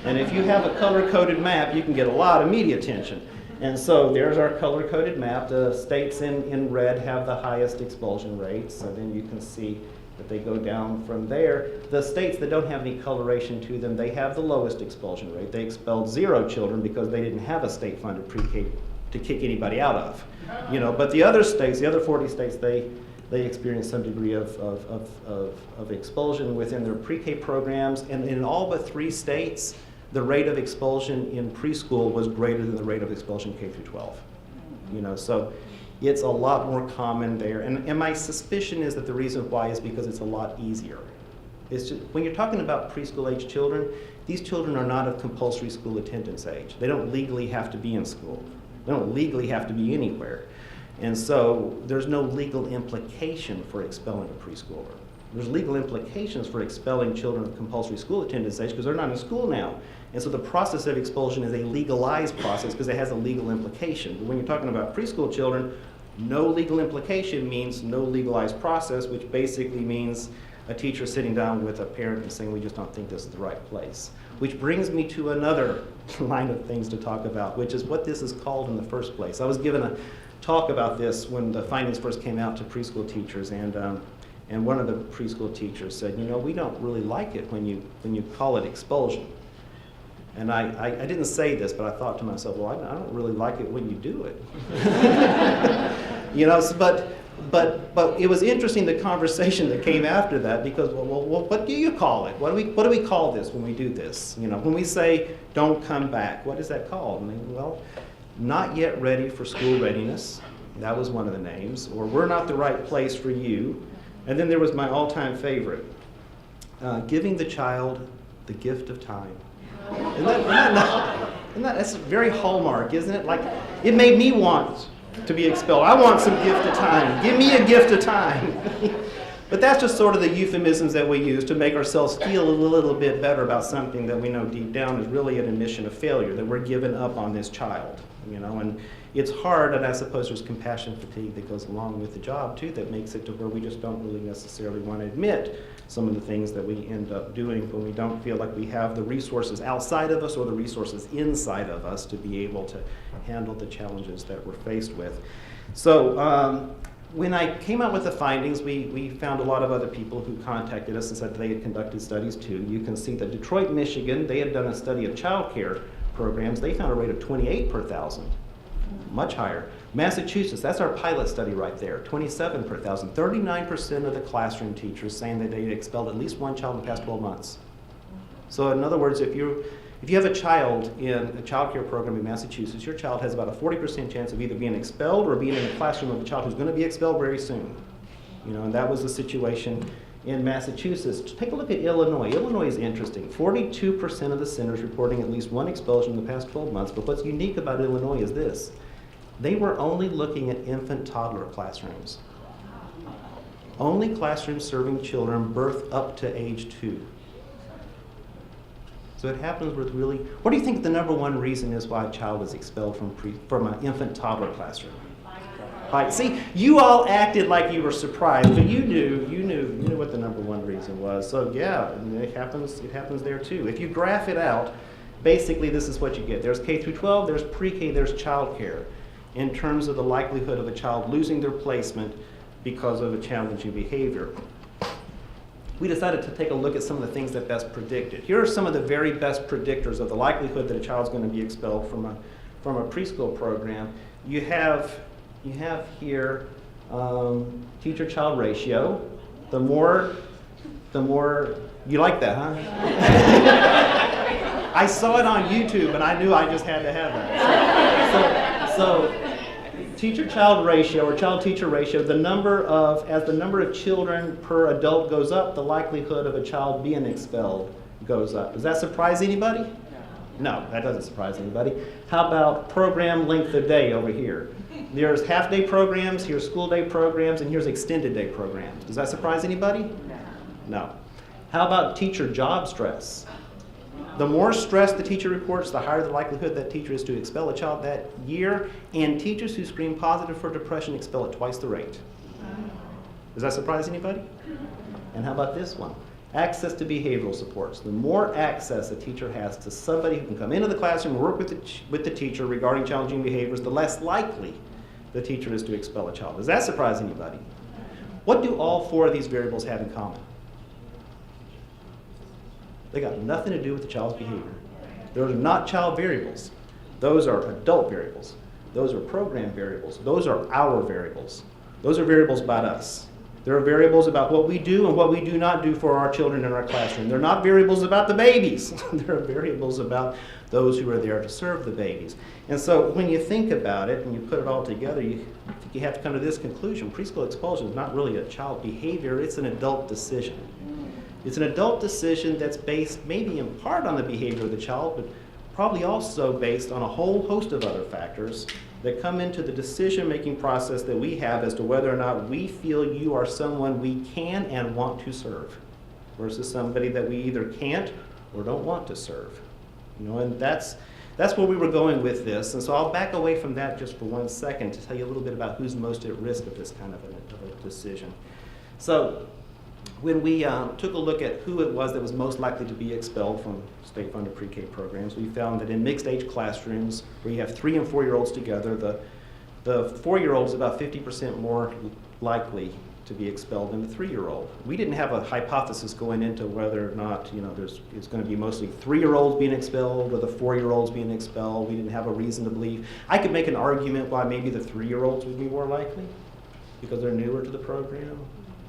And if you have a color-coded map, you can get a lot of media attention. And so there's our color-coded map. The states in red have the highest expulsion rates. So then you can see that they go down from there. The states that don't have any coloration to them, they have the lowest expulsion rate. They expelled 0 children because they didn't have a state-funded pre-K to kick anybody out of. You know, but the other states, the other 40 states, they experienced some degree of expulsion within their pre-K programs. And in all but 3 states, the rate of expulsion in preschool was greater than the rate of expulsion K through 12. You know, so it's a lot more common there. And my suspicion is that the reason why is because it's a lot easier. It's just, when you're talking about preschool age children, these children are not of compulsory school attendance age. They don't legally have to be in school. They don't legally have to be anywhere. And so there's no legal implication for expelling a preschooler. There's legal implications for expelling children of compulsory school attendance age because they're not in school now. And so the process of expulsion is a legalized process because it has a legal implication. But when you're talking about preschool children, no legal implication means no legalized process, which basically means a teacher sitting down with a parent and saying, we just don't think this is the right place. Which brings me to another line of things to talk about, which is what this is called in the first place. I was given a talk about this when the findings first came out to preschool teachers, and one of the preschool teachers said, you know, we don't really like it when you call it expulsion. And I didn't say this, but I thought to myself, well, I don't really like it when you do it. You know, but it was interesting, the conversation that came after that, because, well, what do you call it? What do we call this when we do this? You know, when we say, don't come back, what is that called? I mean, well, not yet ready for school readiness. That was one of the names. Or we're not the right place for you. And then there was my all-time favorite, giving the child the gift of time. That's very Hallmark, isn't it? Like, it made me want to be expelled. I want some gift of time. Give me a gift of time. But that's just sort of the euphemisms that we use to make ourselves feel a little bit better about something that we know deep down is really an admission of failure, that we're giving up on this child, you know. And it's hard, and I suppose there's compassion fatigue that goes along with the job too, that makes it to where we just don't really necessarily want to admit some of the things that we end up doing when we don't feel like we have the resources outside of us or the resources inside of us to be able to handle the challenges that we're faced with. So when I came out with the findings, we found a lot of other people who contacted us and said they had conducted studies too. You can see that Detroit, Michigan, they had done a study of child care programs. They found a rate of 28 per thousand, much higher. Massachusetts, that's our pilot study right there, 27 per thousand. 39% of the classroom teachers saying that they had expelled at least one child in the past 12 months. So in other words, if you have a child in a child care program in Massachusetts, your child has about a 40% chance of either being expelled or being in the classroom of a child who's going to be expelled very soon. You know, and that was the situation in Massachusetts. Take a look at Illinois. Illinois is interesting. 42% of the centers reporting at least one expulsion in the past 12 months. But what's unique about Illinois is this. They were only looking at infant toddler classrooms. Only classrooms serving children birth up to age 2. So it happens with really, what do you think the number one reason is why a child is expelled from an infant toddler classroom? Right. See, you all acted like you were surprised, but you knew what the number one reason was. So yeah, it happens there too. If you graph it out, basically this is what you get. There's K through 12, there's pre-K, there's child care, in terms of the likelihood of a child losing their placement because of a challenging behavior. We decided to take a look at some of the things that best predicted. Here are some of the very best predictors of the likelihood that a child's going to be expelled from a preschool program. You have here teacher-child ratio. The more you like that, huh? I saw it on YouTube and I knew I just had to have that. So teacher-child ratio or child-teacher ratio, as the number of children per adult goes up, the likelihood of a child being expelled goes up. Does that surprise anybody? No, that doesn't surprise anybody. How about program length of day over here? There's half-day programs, here's school-day programs, and here's extended-day programs. Does that surprise anybody? No. How about teacher job stress? The more stress the teacher reports, the higher the likelihood that teacher is to expel a child that year, and teachers who screen positive for depression expel at twice the rate. Does that surprise anybody? And how about this one? Access to behavioral supports. The more access a teacher has to somebody who can come into the classroom and work with the teacher regarding challenging behaviors, the less likely the teacher is to expel a child. Does that surprise anybody? What do all four of these variables have in common? They got nothing to do with the child's behavior. Those are not child variables. Those are adult variables. Those are program variables. Those are our variables. Those are variables about us. There are variables about what we do and what we do not do for our children in our classroom. They're not variables about the babies. They're variables about those who are there to serve the babies. And so when you think about it and you put it all together, you have to come to this conclusion. Preschool expulsion is not really a child behavior, it's an adult decision. It's an adult decision that's based maybe in part on the behavior of the child, but probably also based on a whole host of other factors that come into the decision-making process that we have as to whether or not we feel you are someone we can and want to serve versus somebody that we either can't or don't want to serve. You know, and that's where we were going with this. And so I'll back away from that just for 1 second to tell you a little bit about who's most at risk of this kind of a decision. So when we took a look at who it was that was most likely to be expelled from state-funded pre-K programs, we found that in mixed-age classrooms where you have 3- and 4-year-olds together, the 4-year-old is about 50% more likely to be expelled than the 3-year-old. We didn't have a hypothesis going into whether or not, you know, it's going to be mostly 3-year-olds being expelled or the 4-year-olds being expelled. We didn't have a reason to believe. I could make an argument why maybe the 3-year-olds would be more likely because they're newer to the program,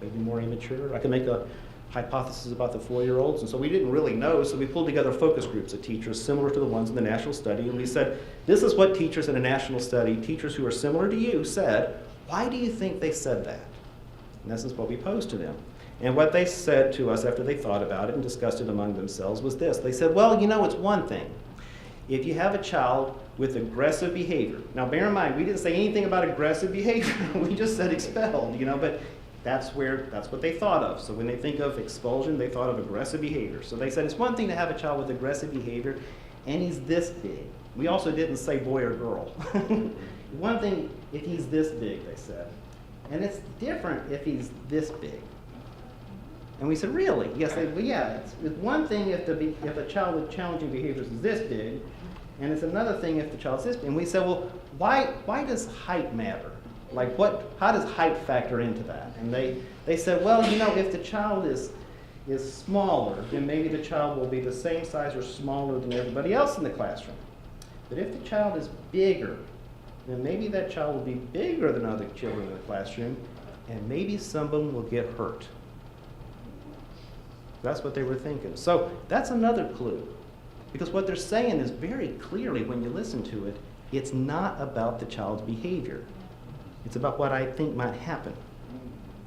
maybe more immature. I could make a hypothesis about the 4-year-olds, and so we didn't really know, so we pulled together focus groups of teachers similar to the ones in the national study, and we said, this is what teachers in a national study, teachers who are similar to you, said. Why do you think they said that? And this is what we posed to them. And what they said to us after they thought about it and discussed it among themselves was this. They said, well, you know, it's one thing. If you have a child with aggressive behavior, now bear in mind, we didn't say anything about aggressive behavior. We just said expelled, you know, but that's what they thought of. So when they think of expulsion, they thought of aggressive behavior. So they said it's one thing to have a child with aggressive behavior, and he's this big. We also didn't say boy or girl. One thing if he's this big, they said. And it's different if he's this big. And we said, really? Yes, well, yeah, it's one thing if a child with challenging behaviors is this big, and it's another thing if the child's this big. And we said, well, why does height matter? Like how does height factor into that? And they said, well, you know, if the child is smaller, then maybe the child will be the same size or smaller than everybody else in the classroom. But if the child is bigger, then maybe that child will be bigger than other children in the classroom, and maybe someone will get hurt. That's what they were thinking. So that's another clue. Because what they're saying is very clearly, when you listen to it, it's not about the child's behavior. It's about what I think might happen.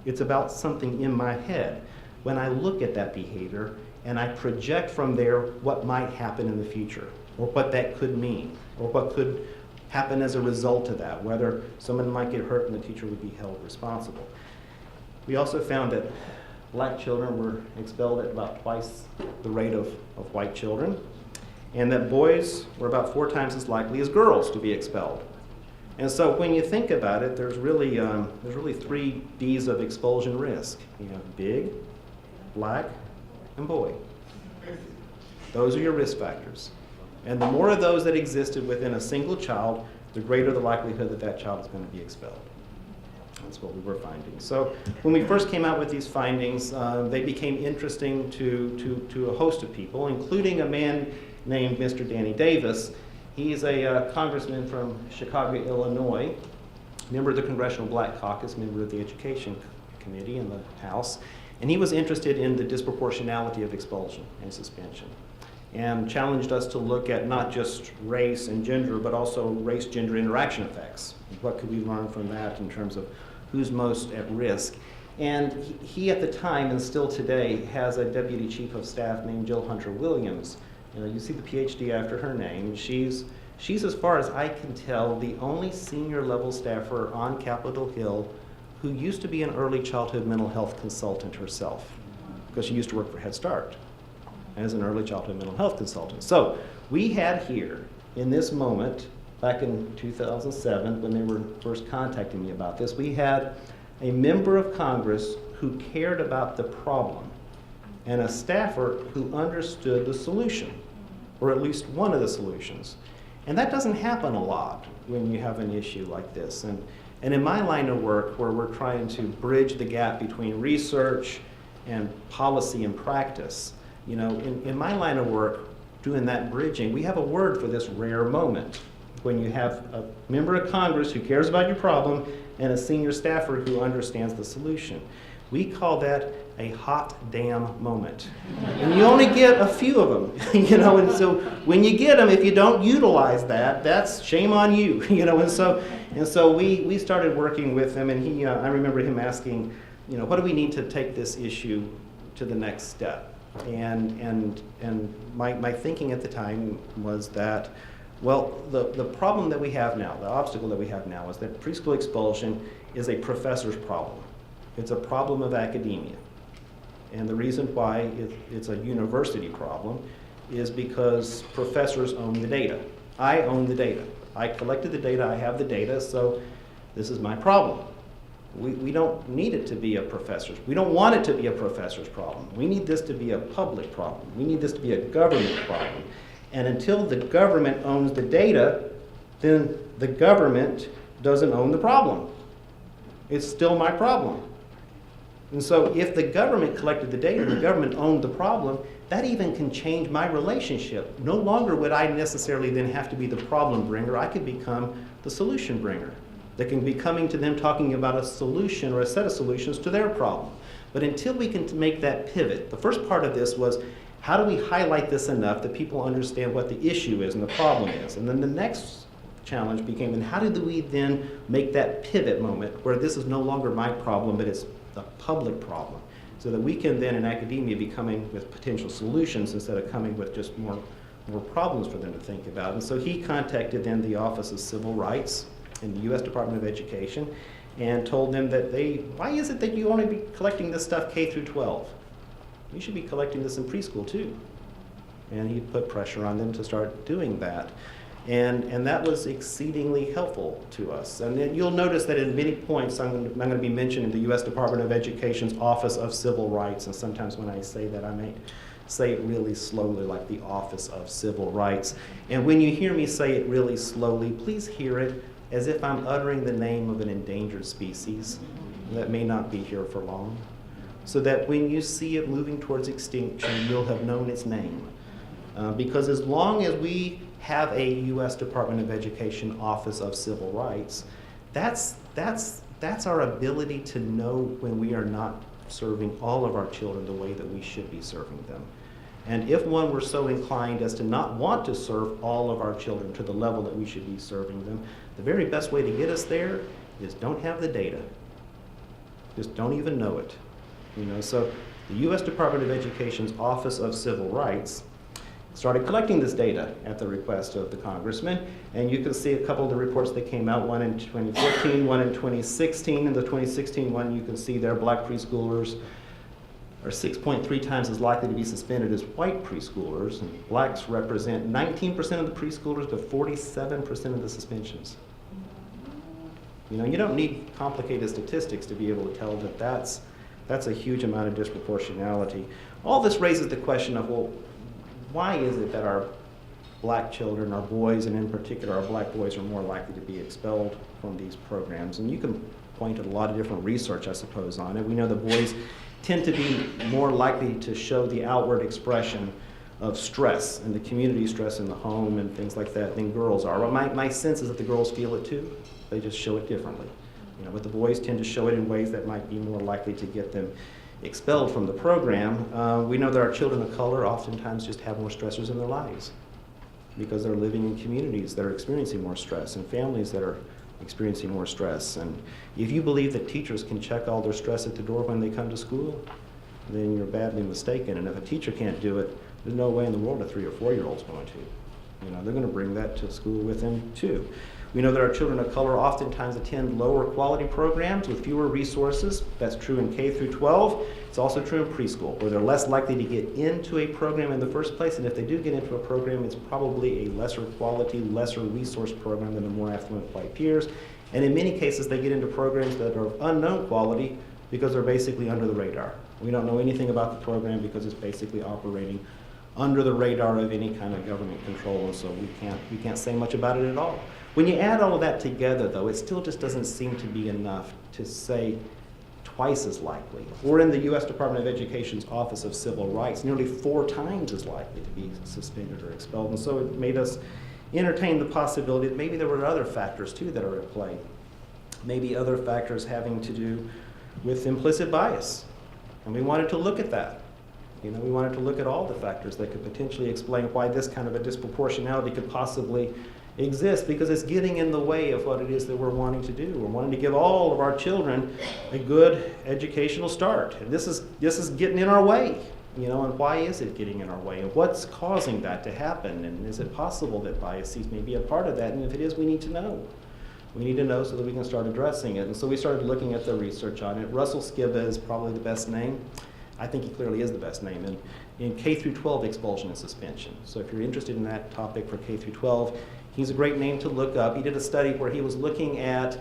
It's about something in my head when I look at that behavior and I project from there what might happen in the future, or what that could mean, or what could happen as a result of that, whether someone might get hurt and the teacher would be held responsible. We also found that black children were expelled at about twice the rate of white children, and that boys were about 4 times as likely as girls to be expelled. And so when you think about it, there's really 3 D's of expulsion risk. You have big, black, and boy. Those are your risk factors. And the more of those that existed within a single child, the greater the likelihood that that child is going to be expelled. That's what we were finding. So when we first came out with these findings, they became interesting to a host of people, including a man named Mr. Danny Davis. He's a congressman from Chicago, Illinois, member of the Congressional Black Caucus, member of the Education Committee in the House, and he was interested in the disproportionality of expulsion and suspension, and challenged us to look at not just race and gender, but also race-gender interaction effects. What could we learn from that in terms of who's most at risk? And he at the time, and still today, has a deputy chief of staff named Jill Hunter Williams. You know, you see the PhD after her name. She's, as far as I can tell, the only senior level staffer on Capitol Hill who used to be an early childhood mental health consultant herself, because she used to work for Head Start as an early childhood mental health consultant. So we had here, in this moment, back in 2007, when they were first contacting me about this, we had a member of Congress who cared about the problem, and a staffer who understood the solution, or at least one of the solutions. And that doesn't happen a lot when you have an issue like this. And in my line of work, where we're trying to bridge the gap between research and policy and practice, you know, in my line of work, doing that bridging, we have a word for this rare moment, when you have a member of Congress who cares about your problem and a senior staffer who understands the solution. We call that a hot damn moment. And you only get a few of them, you know, and so when you get them, if you don't utilize that, that's shame on you, you know, and so we started working with him, and I remember him asking, you know, what do we need to take this issue to the next step. And my thinking at the time was that, well, the problem that we have now, the obstacle that we have now is that preschool expulsion is a professor's problem. It's a problem of academia. And the reason why it's a university problem is because professors own the data. I own the data. I collected the data, I have the data, so this is my problem. We don't need it to be a professor's. We don't want it to be a professor's problem. We need this to be a public problem. We need this to be a government problem. And until the government owns the data, then the government doesn't own the problem. It's still my problem. And so if the government collected the data, the government owned the problem, that even can change my relationship. No longer would I necessarily then have to be the problem bringer. I could become the solution bringer. That can be coming to them talking about a solution or a set of solutions to their problem. But until we can make that pivot, the first part of this was, how do we highlight this enough that people understand what the issue is and the problem is? And then the next challenge became, and how do we then make that pivot moment where this is no longer my problem, but it's a public problem, so that we can then in academia be coming with potential solutions instead of coming with just more problems for them to think about. And so he contacted then the Office of Civil Rights in the U.S. Department of Education and told them that why is it that you only be collecting this stuff K through 12? You should be collecting this in preschool too. And he put pressure on them to start doing that. And that was exceedingly helpful to us. And then you'll notice that at many points I'm going to be mentioning the U.S. Department of Education's Office of Civil Rights. And sometimes when I say that, I may say it really slowly, like the Office of Civil Rights. And when you hear me say it really slowly, please hear it as if I'm uttering the name of an endangered species that may not be here for long, so that when you see it moving towards extinction, you'll have known its name. Because as long as we have a U.S. Department of Education Office of Civil Rights, that's our ability to know when we are not serving all of our children the way that we should be serving them. And if one were so inclined as to not want to serve all of our children to the level that we should be serving them, the very best way to get us there is don't have the data. Just don't even know it. So the U.S. Department of Education's Office of Civil Rights started collecting this data at the request of the congressman, and you can see a couple of the reports that came out, one in 2014, one in 2016. In the 2016 one, you can see there black preschoolers are 6.3 times as likely to be suspended as white preschoolers, and blacks represent 19% of the preschoolers but 47% of the suspensions. You don't need complicated statistics to be able to tell that that's a huge amount of disproportionality. All this raises the question of, well, why is it that our black children, our boys, and in particular our black boys, are more likely to be expelled from these programs? And you can point to a lot of different research, I suppose, on it. We know the boys tend to be more likely to show the outward expression of stress and the community stress in the home and things like that than girls are. Well, my sense is that the girls feel it too. They just show it differently. But the boys tend to show it in ways that might be more likely to get them expelled from the program. We know that our children of color oftentimes just have more stressors in their lives because they're living in communities that are experiencing more stress and families that are experiencing more stress. And if you believe that teachers can check all their stress at the door when they come to school, then you're badly mistaken. And if a teacher can't do it, there's no way in the world a 3 or 4 year old's going to. They're going to bring that to school with them too. We know that our children of color oftentimes attend lower quality programs with fewer resources. That's true in K through 12. It's also true in preschool, where they're less likely to get into a program in the first place. And if they do get into a program, it's probably a lesser quality, lesser resource program than the more affluent white peers. And in many cases, they get into programs that are of unknown quality because they're basically under the radar. We don't know anything about the program because it's basically operating under the radar of any kind of government control, and so we can't say much about it at all. When you add all of that together, though, it still just doesn't seem to be enough to say twice as likely. Or in the U.S. Department of Education's Office of Civil Rights, nearly 4 times as likely to be suspended or expelled. And so it made us entertain the possibility that maybe there were other factors, too, that are at play. Maybe other factors having to do with implicit bias. And we wanted to look at that. We wanted to look at all the factors that could potentially explain why this kind of a disproportionality could possibly exists because it's getting in the way of what it is that we're wanting to do. We're wanting to give all of our children a good educational start. And this is getting in our way, and why is it getting in our way? And what's causing that to happen? And is it possible that biases may be a part of that? And if it is, we need to know. We need to know so that we can start addressing it. And so we started looking at the research on it. Russell Skiba is probably the best name. I think he clearly is the best name in K through 12 expulsion and suspension. So if you're interested in that topic for K through 12, he's a great name to look up. He did a study where he was looking at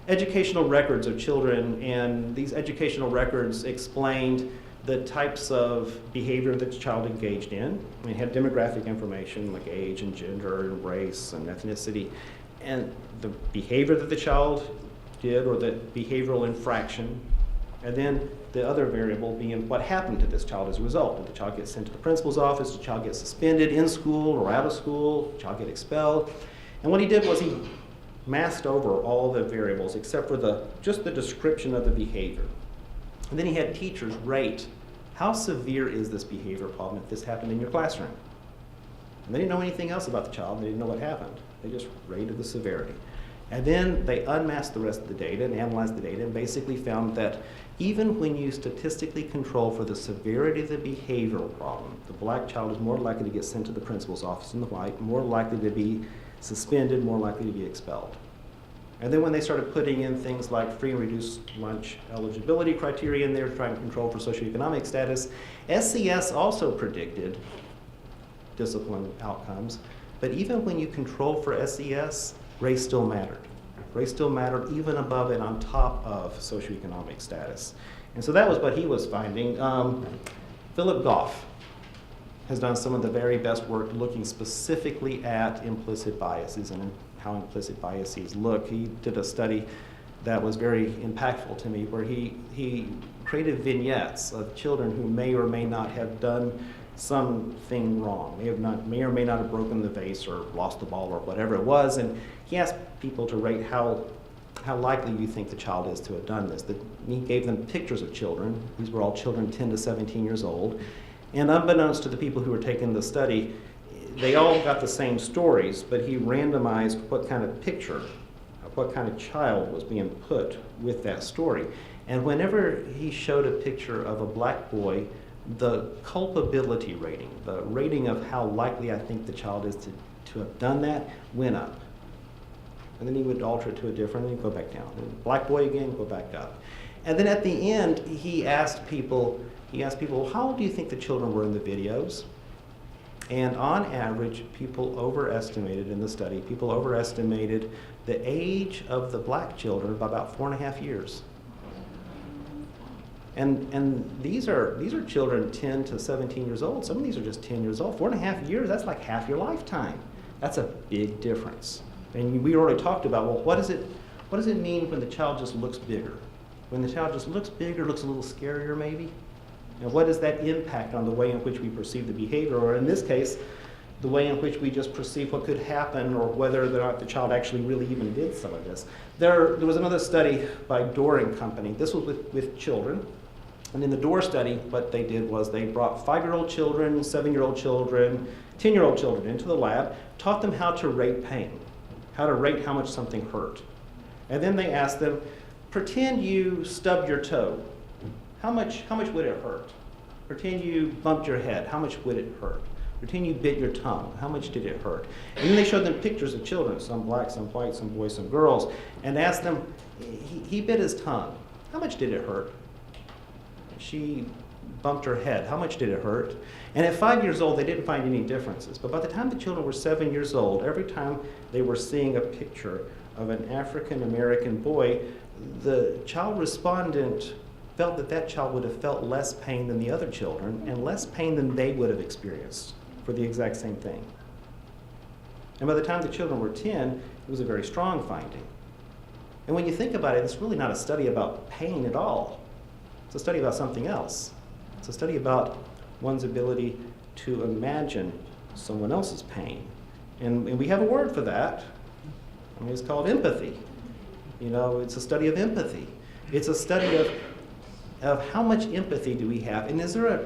educational records of children, and these educational records explained the types of behavior that the child engaged in. I mean, it had demographic information like age and gender and race and ethnicity, and the behavior that the child did, or the behavioral infraction, and then the other variable being what happened to this child as a result. Did the child get sent to the principal's office? Did the child get suspended in school or out of school? Did the child get expelled? And what he did was he masked over all the variables except for just the description of the behavior. And then he had teachers rate, how severe is this behavior problem if this happened in your classroom? And they didn't know anything else about the child. They didn't know what happened. They just rated the severity. And then they unmasked the rest of the data and analyzed the data and basically found that even when you statistically control for the severity of the behavioral problem, the black child is more likely to get sent to the principal's office than the white, more likely to be suspended, more likely to be expelled. And then when they started putting in things like free and reduced lunch eligibility criteria in there, trying to control for socioeconomic status, SCS also predicted discipline outcomes. But even when you control for SCS, race still mattered. Race still mattered even above and on top of socioeconomic status. And so that was what he was finding. Philip Goff has done some of the very best work looking specifically at implicit biases and how implicit biases look. He did a study that was very impactful to me where he created vignettes of children who may or may not have done something wrong, may or may not have broken the vase or lost the ball or whatever it was, and he asked people to rate how likely you think the child is to have done this. He gave them pictures of children. These were all children 10 to 17 years old, and unbeknownst to the people who were taking the study, they all got the same stories, but he randomized what kind of picture, what kind of child was being put with that story. And whenever he showed a picture of a black boy, the culpability rating, the rating of how likely I think the child is to have done that, went up. And then he would alter it to a different, and he'd go back down. And black boy again, go back up. And then at the end, he asked people, how old do you think the children were in the videos? And on average, people overestimated in the study, the age of the black children by about 4.5 years. And these are children 10 to 17 years old. Some of these are just 10 years old. 4.5 years, that's like half your lifetime. That's a big difference. And we already talked about, well, what does it mean when the child just looks bigger? When the child just looks bigger, looks a little scarier maybe? And what does that impact on the way in which we perceive the behavior, or in this case, the way in which we just perceive what could happen, or whether or not the child actually really even did some of this? There was another study by Dorr and Company. This was with children. And in the Dorr study, what they did was they brought 5-year-old children, 7-year-old children, 10-year-old children into the lab, taught them how to rate pain, how to rate how much something hurt. And then they asked them, pretend you stubbed your toe. How much would it hurt? Pretend you bumped your head. How much would it hurt? Pretend you bit your tongue. How much did it hurt? And then they showed them pictures of children, some black, some white, some boys, some girls, and asked them, he bit his tongue. How much did it hurt? She bumped her head. How much did it hurt? And at 5 years old, they didn't find any differences. But by the time the children were 7 years old, every time they were seeing a picture of an African-American boy, the child respondent felt that child would have felt less pain than the other children and less pain than they would have experienced for the exact same thing. And by the time the children were 10, it was a very strong finding. And when you think about it, it's really not a study about pain at all. It's a study about something else. It's a study about one's ability to imagine someone else's pain. And we have a word for that. I mean, it's called empathy. It's a study of empathy. It's a study of how much empathy do we have, and is there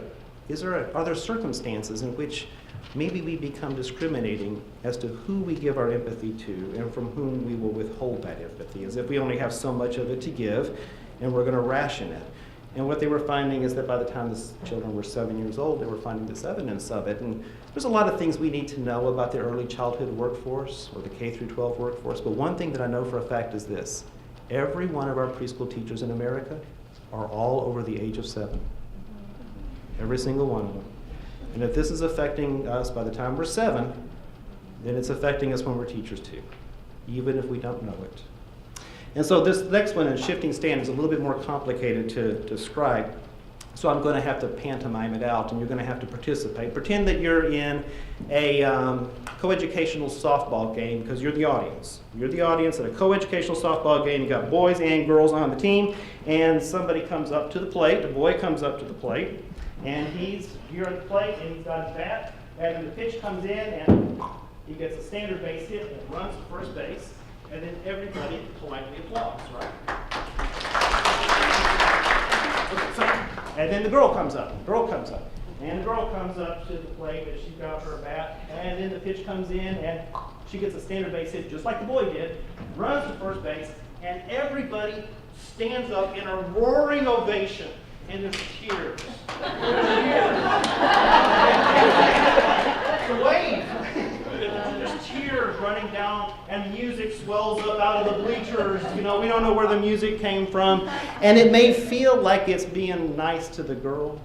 are there circumstances in which maybe we become discriminating as to who we give our empathy to and from whom we will withhold that empathy, as if we only have so much of it to give and we're going to ration it. And what they were finding is that by the time the children were 7 years old, they were finding this evidence of it. And there's a lot of things we need to know about the early childhood workforce or the K through 12 workforce. But one thing that I know for a fact is this: every one of our preschool teachers in America are all over the age of 7. Every single one of them. And if this is affecting us by the time we're 7, then it's affecting us when we're teachers too, even if we don't know it. And so this next one in shifting standards is a little bit more complicated to describe. So I'm going to have to pantomime it out, and you're going to have to participate. Pretend that you're in a coeducational softball game, because you're the audience. You're the audience at a coeducational softball game. You got boys and girls on the team, and somebody comes up to the plate. A boy comes up to the plate, and he's here at the plate, and he's got his bat, and the pitch comes in, and he gets a standard base hit and runs to first base, and then everybody politely applauds, right? Okay, so, and then the girl comes up, and the girl comes up to the plate, and she's got her bat, and then the pitch comes in, and she gets a standard base hit, just like the boy did, runs to first base, and everybody stands up in a roaring ovation, and there's tears. It's a wave. There's tears running down, and music swells up out of the bleachers. You know, we don't know where the music came from. And it may feel like it's being nice to the girl,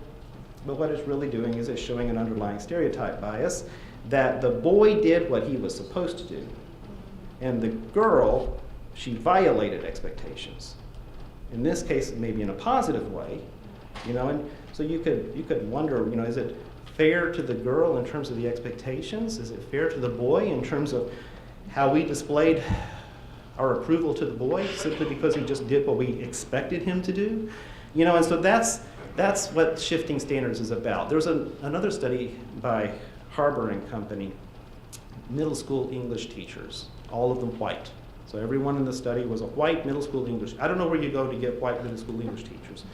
but what it's really doing is it's showing an underlying stereotype bias that the boy did what he was supposed to do, and the girl, she violated expectations. In this case, maybe in a positive way, you know, and so you could wonder, you know, is it fair to the girl in terms of the expectations? Is it fair to the boy in terms of how we displayed our approval to the boy simply because he just did what we expected him to do? You know, and so that's what shifting standards is about. There's another study by Harbour and Company, middle school English teachers, all of them white. So everyone in the study was a white middle school English. I don't know where you go to get white middle school English teachers.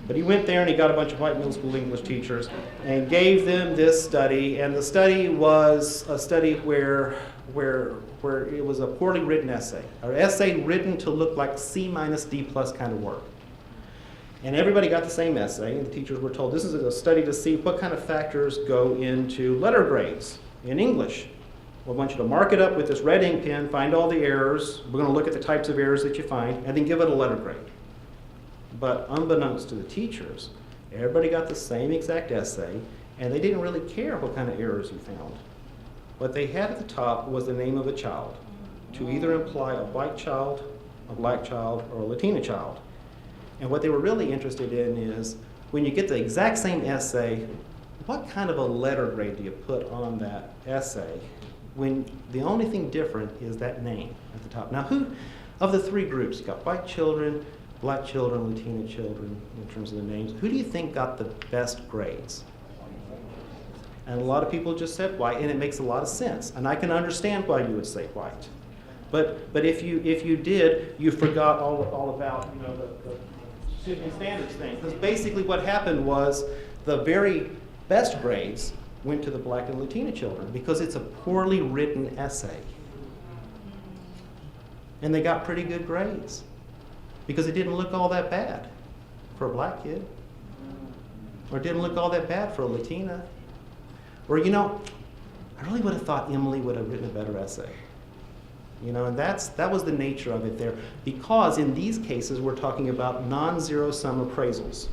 But he went there and he got a bunch of white middle school English teachers and gave them this study. And the study was a study where it was a poorly written essay, or essay written to look like C- D+ kind of work. And everybody got the same essay, and the teachers were told this is a study to see what kind of factors go into letter grades in English. We want you to mark it up with this red ink pen, find all the errors. We're going to look at the types of errors that you find, and then give it a letter grade. But unbeknownst to the teachers, everybody got the same exact essay, and they didn't really care what kind of errors you found. What they had at the top was the name of a child, to either imply a white child, a black child, or a Latina child. And what they were really interested in is, when you get the exact same essay, what kind of a letter grade do you put on that essay when the only thing different is that name at the top? Now, who of the three groups, you got white children, black children, Latina children, in terms of the names, who do you think got the best grades? And a lot of people just said white, and it makes a lot of sense. And I can understand why you would say white. But if you did, you forgot all about, you know, the shifting standards thing. Because basically what happened was the very best grades went to the black and Latina children because it's a poorly written essay. And they got pretty good grades because it didn't look all that bad for a black kid, or it didn't look all that bad for a Latina. Or, you know, I really would have thought Emily would have written a better essay. You know, and that was the nature of it there, because in these cases we're talking about non-zero sum appraisals.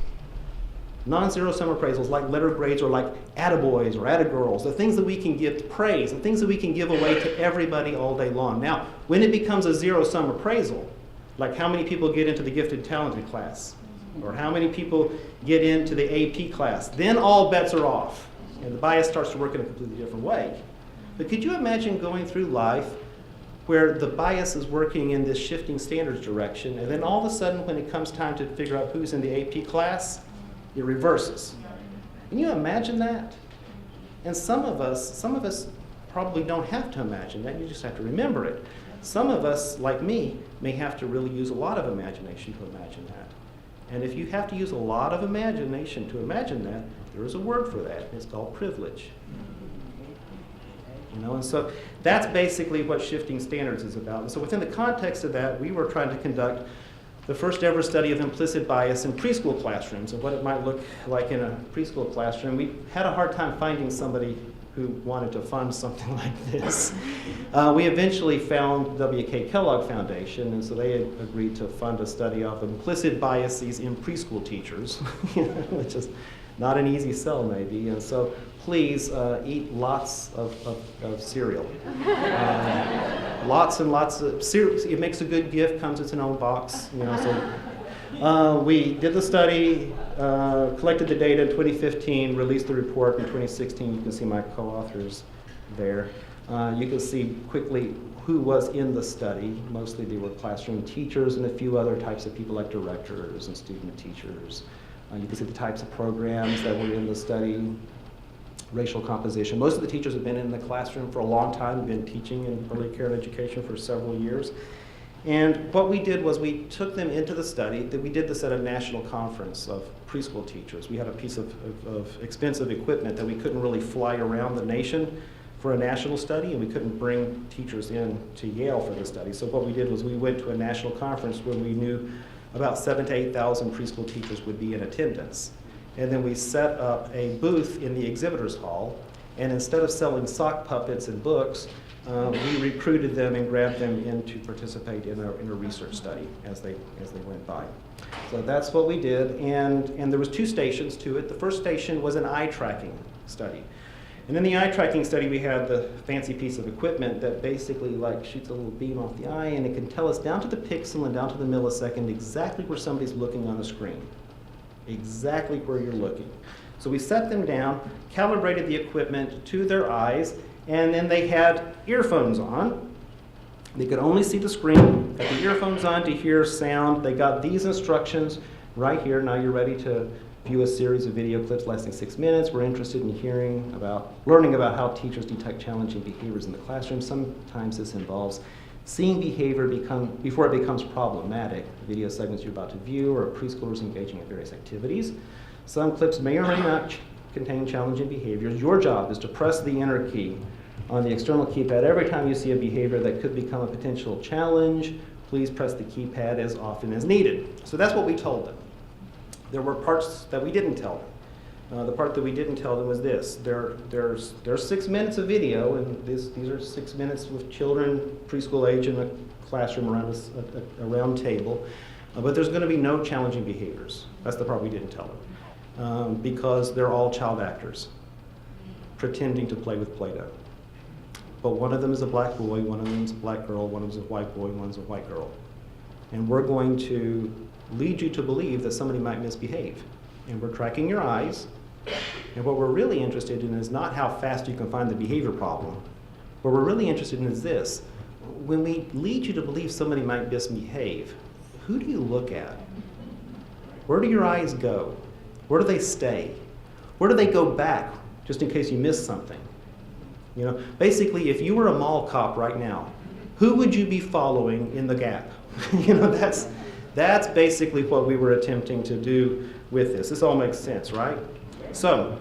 Non-zero sum appraisals like letter grades or like attaboys or attagirls, the things that we can give praise and things that we can give away to everybody all day long. Now, when it becomes a zero sum appraisal, like how many people get into the gifted talented class, or how many people get into the AP class, then all bets are off, and the bias starts to work in a completely different way. But could you imagine going through life where the bias is working in this shifting standards direction, and then all of a sudden when it comes time to figure out who's in the AP class, it reverses? Can you imagine that? And some of us probably don't have to imagine that, you just have to remember it. Some of us, like me, may have to really use a lot of imagination to imagine that. And if you have to use a lot of imagination to imagine that, There is a word for that. It's called privilege. You know, and so that's basically what shifting standards is about. And so within the context of that, we were trying to conduct the first ever study of implicit bias in preschool classrooms and what it might look like in a preschool classroom. We had a hard time finding somebody who wanted to fund something like this. We eventually found W.K. Kellogg Foundation, and so they had agreed to fund a study of implicit biases in preschool teachers, which is not an easy sell maybe. And so please eat lots of cereal. Lots and lots of cereal. It makes a good gift, comes in its own box. You know, so we did the study, collected the data in 2015, released the report in 2016. You can see my co-authors there. You can see quickly who was in the study. Mostly they were classroom teachers and a few other types of people like directors and student teachers. You can see the types of programs that were in the study, racial composition. Most of the teachers have been in the classroom for a long time, been teaching in early care and education for several years. And what we did was we took them into the study. We did this at a national conference of preschool teachers. We had a piece of expensive equipment that we couldn't really fly around the nation for a national study, and we couldn't bring teachers in to Yale for the study. So what we did was we went to a national conference where we knew about 7,000 to 8,000 preschool teachers would be in attendance. And then we set up a booth in the exhibitors hall, and instead of selling sock puppets and books, we recruited them and grabbed them in to participate in a research study as they went by. So that's what we did, and there was 2 stations to it. The first station was an eye tracking study. And in the eye tracking study, we had the fancy piece of equipment that basically like shoots a little beam off the eye, and it can tell us down to the pixel and down to the millisecond exactly where somebody's looking on a screen. Exactly where you're looking. So we set them down, calibrated the equipment to their eyes, and then they had earphones on. They could only see the screen, had the earphones on to hear sound. They got these instructions right here. Now you're ready to view a series of video clips lasting 6 minutes. We're interested in learning about how teachers detect challenging behaviors in the classroom. Sometimes this involves seeing behavior before it becomes problematic. Video segments you're about to view or preschoolers engaging in various activities. Some clips may or may not contain challenging behaviors. Your job is to press the enter key on the external keypad every time you see a behavior that could become a potential challenge. Please press the keypad as often as needed. So that's what we told them. There were parts that we didn't tell them. The part that we didn't tell them was this. There's 6 minutes of video, and these are 6 minutes with children preschool age in a classroom around a round table. But there's going to be no challenging behaviors. That's the part we didn't tell them. Because they're all child actors pretending to play with Play-Doh. But one of them is a black boy, one of them is a black girl, one of them is a white boy, one is a white girl. And we're going to lead you to believe that somebody might misbehave. And we're tracking your eyes. And what we're really interested in is not how fast you can find the behavior problem. What we're really interested in is this. When we lead you to believe somebody might misbehave, who do you look at? Where do your eyes go? Where do they stay? Where do they go back, just in case you miss something? You know, basically, if you were a mall cop right now, who would you be following in the gap? You know, that's basically what we were attempting to do with this. This all makes sense, right? So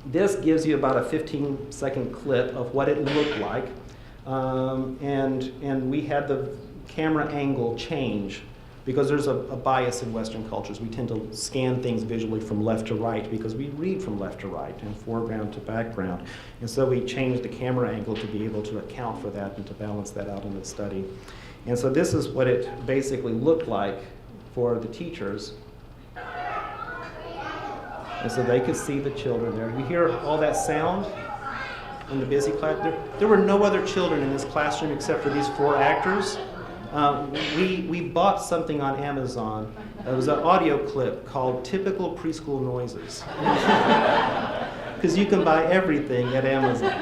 this gives you about a 15-second clip of what it looked like. And we had the camera angle change because there's a bias in Western cultures. We tend to scan things visually from left to right because we read from left to right and foreground to background. And so we changed the camera angle to be able to account for that and to balance that out in the study. And so this is what it basically looked like for the teachers. And so they could see the children there. You hear all that sound in the busy class? There were no other children in this classroom except for these 4 actors. We bought something on Amazon. It was an audio clip called Typical Preschool Noises. Because you can buy everything at Amazon.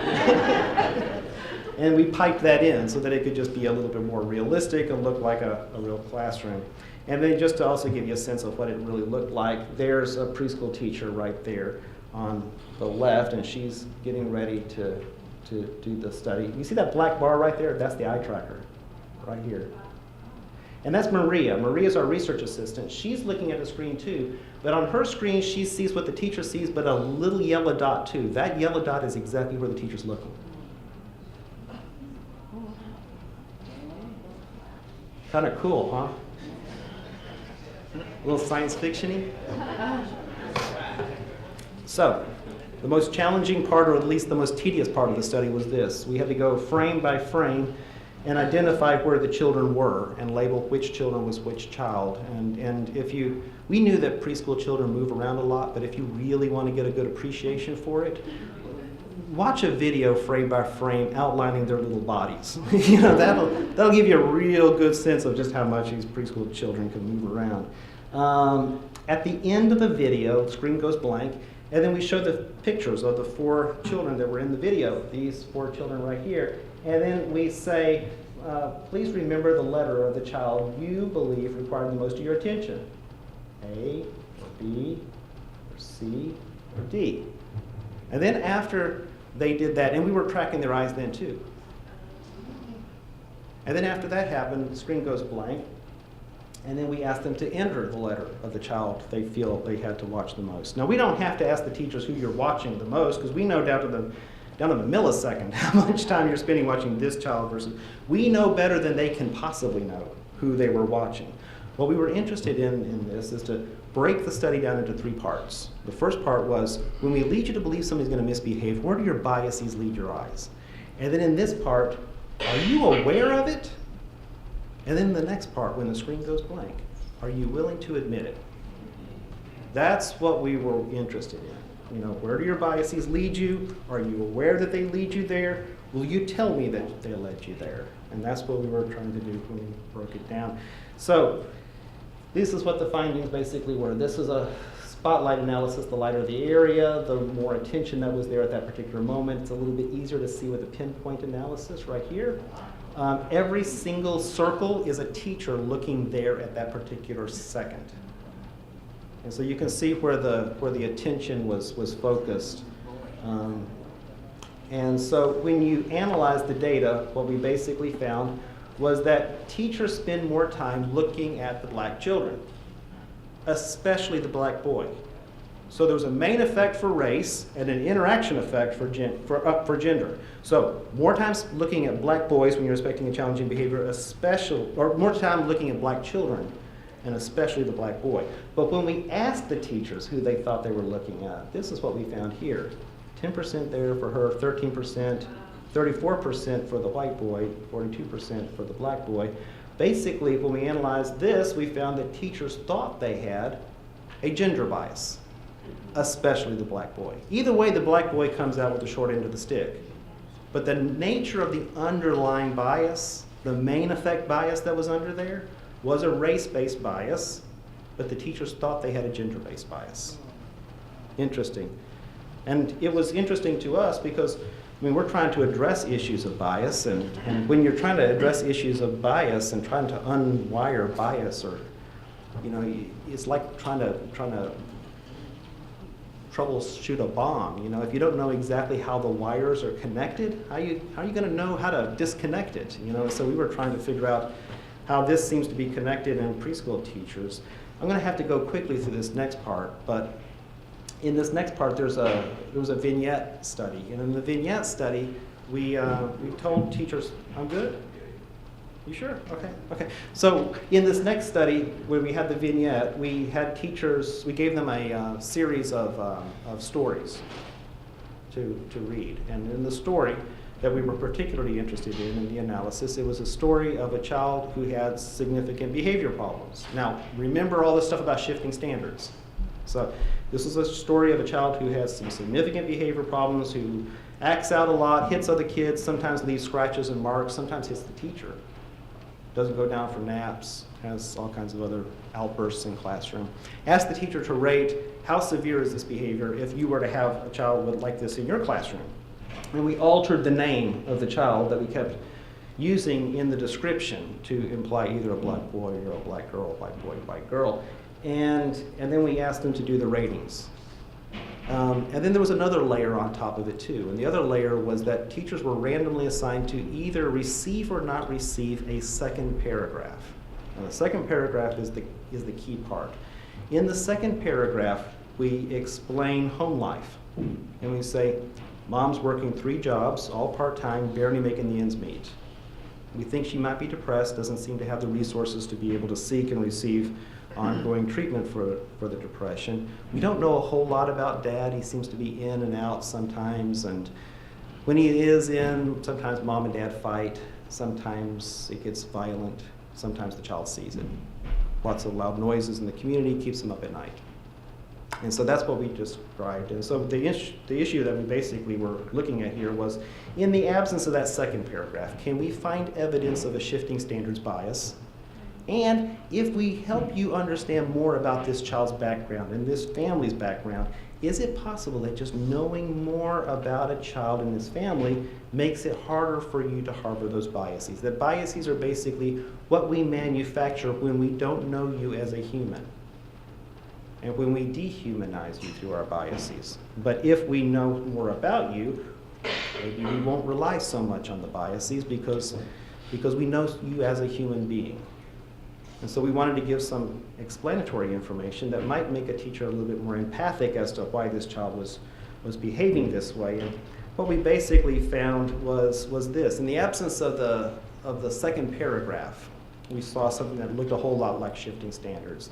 And we piped that in so that it could just be a little bit more realistic and look like a real classroom. And then just to also give you a sense of what it really looked like, there's a preschool teacher right there on the left, and she's getting ready to do the study. You see that black bar right there? That's the eye tracker right here. And that's Maria. Maria's our research assistant. She's looking at the screen too, but on her screen she sees what the teacher sees, but a little yellow dot too. That yellow dot is exactly where the teacher's looking. Kind of cool, huh? A little science fiction-y. So, the most challenging part, or at least the most tedious part of the study was this. We had to go frame by frame and identify where the children were and label which children was which child. And we knew that preschool children move around a lot, but if you really want to get a good appreciation for it, watch a video frame by frame outlining their little bodies. You know, that'll give you a real good sense of just how much these preschool children can move around. At the end of the video, the screen goes blank, and then we show the pictures of the 4 children that were in the video, these 4 children right here. And then we say, please remember the letter of the child you believe required the most of your attention. A, or B, or C, or D. And then after they did that, and we were tracking their eyes then too. And then after that happened, the screen goes blank. And then we ask them to enter the letter of the child they feel they had to watch the most. Now, we don't have to ask the teachers who you're watching the most, because we know down to the millisecond how much time you're spending watching this child versus. We know better than they can possibly know who they were watching. What we were interested in this is to break the study down into 3 parts. The first part was, when we lead you to believe somebody's going to misbehave, where do your biases lead your eyes? And then in this part, are you aware of it? And then the next part, when the screen goes blank, are you willing to admit it? That's what we were interested in. You know, where do your biases lead you? Are you aware that they lead you there? Will you tell me that they led you there? And that's what we were trying to do when we broke it down. So this is what the findings basically were. This is a spotlight analysis. The lighter the area, the more attention that was there at that particular moment. It's a little bit easier to see with a pinpoint analysis right here. Every single circle is a teacher looking there at that particular second. And so you can see where the attention was focused. And so when you analyze the data, what we basically found was that teachers spend more time looking at the black children, especially the black boy. So there was a main effect for race and an interaction effect for gender. So more times looking at black boys when you're expecting a challenging behavior, or more time looking at black children, and especially the black boy. But when we asked the teachers who they thought they were looking at, this is what we found here. 10% there for her, 13%, 34% for the white boy, 42% for the black boy. Basically, when we analyzed this, we found that teachers thought they had a gender bias, especially the black boy. Either way, the black boy comes out with the short end of the stick. But the nature of the underlying bias, the main effect bias that was under there, was a race-based bias, but the teachers thought they had a gender-based bias. Interesting. And it was interesting to us because, I mean, we're trying to address issues of bias, and when you're trying to address issues of bias and trying to unwire bias, or, you know, it's like trying to troubleshoot a bomb. You know, if you don't know exactly how the wires are connected, how are you going to know how to disconnect it? You know, so we were trying to figure out how this seems to be connected in preschool teachers. I'm going to have to go quickly through this next part, but in this next part, there was a vignette study, and in the vignette study, we told teachers, I'm good. You sure? Okay. So in this next study, where we had the vignette, we had teachers. We gave them a series of stories to read, and in the story that we were particularly interested in the analysis, it was a story of a child who had significant behavior problems. Now, remember all this stuff about shifting standards. So this is a story of a child who has some significant behavior problems, who acts out a lot, hits other kids, sometimes leaves scratches and marks, sometimes hits the teacher, doesn't go down for naps, has all kinds of other outbursts in classroom. Ask the teacher to rate how severe is this behavior if you were to have a child like this in your classroom. And we altered the name of the child that we kept using in the description to imply either a black boy or a black girl, a white boy, white girl. And then we asked them to do the ratings. And then there was another layer on top of it too. And the other layer was that teachers were randomly assigned to either receive or not receive a second paragraph. Now, the second paragraph is the key part. In the second paragraph, we explain home life. And we say, mom's working 3 jobs, all part-time, barely making the ends meet. We think she might be depressed, doesn't seem to have the resources to be able to seek and receive ongoing treatment for the depression. We don't know a whole lot about dad. He seems to be in and out sometimes, and when he is in, sometimes mom and dad fight, sometimes it gets violent, sometimes the child sees it. Lots of loud noises in the community keeps him up at night. And so that's what we described. And so the issue that we basically were looking at here was, in the absence of that second paragraph, can we find evidence of a shifting standards bias? And if we help you understand more about this child's background and this family's background, is it possible that just knowing more about a child and his family makes it harder for you to harbor those biases? That biases are basically what we manufacture when we don't know you as a human, and when we dehumanize you through our biases. But if we know more about you, maybe we won't rely so much on the biases because we know you as a human being. And so we wanted to give some explanatory information that might make a teacher a little bit more empathic as to why this child was behaving this way. And what we basically found was this. In the absence of the second paragraph, we saw something that looked a whole lot like shifting standards.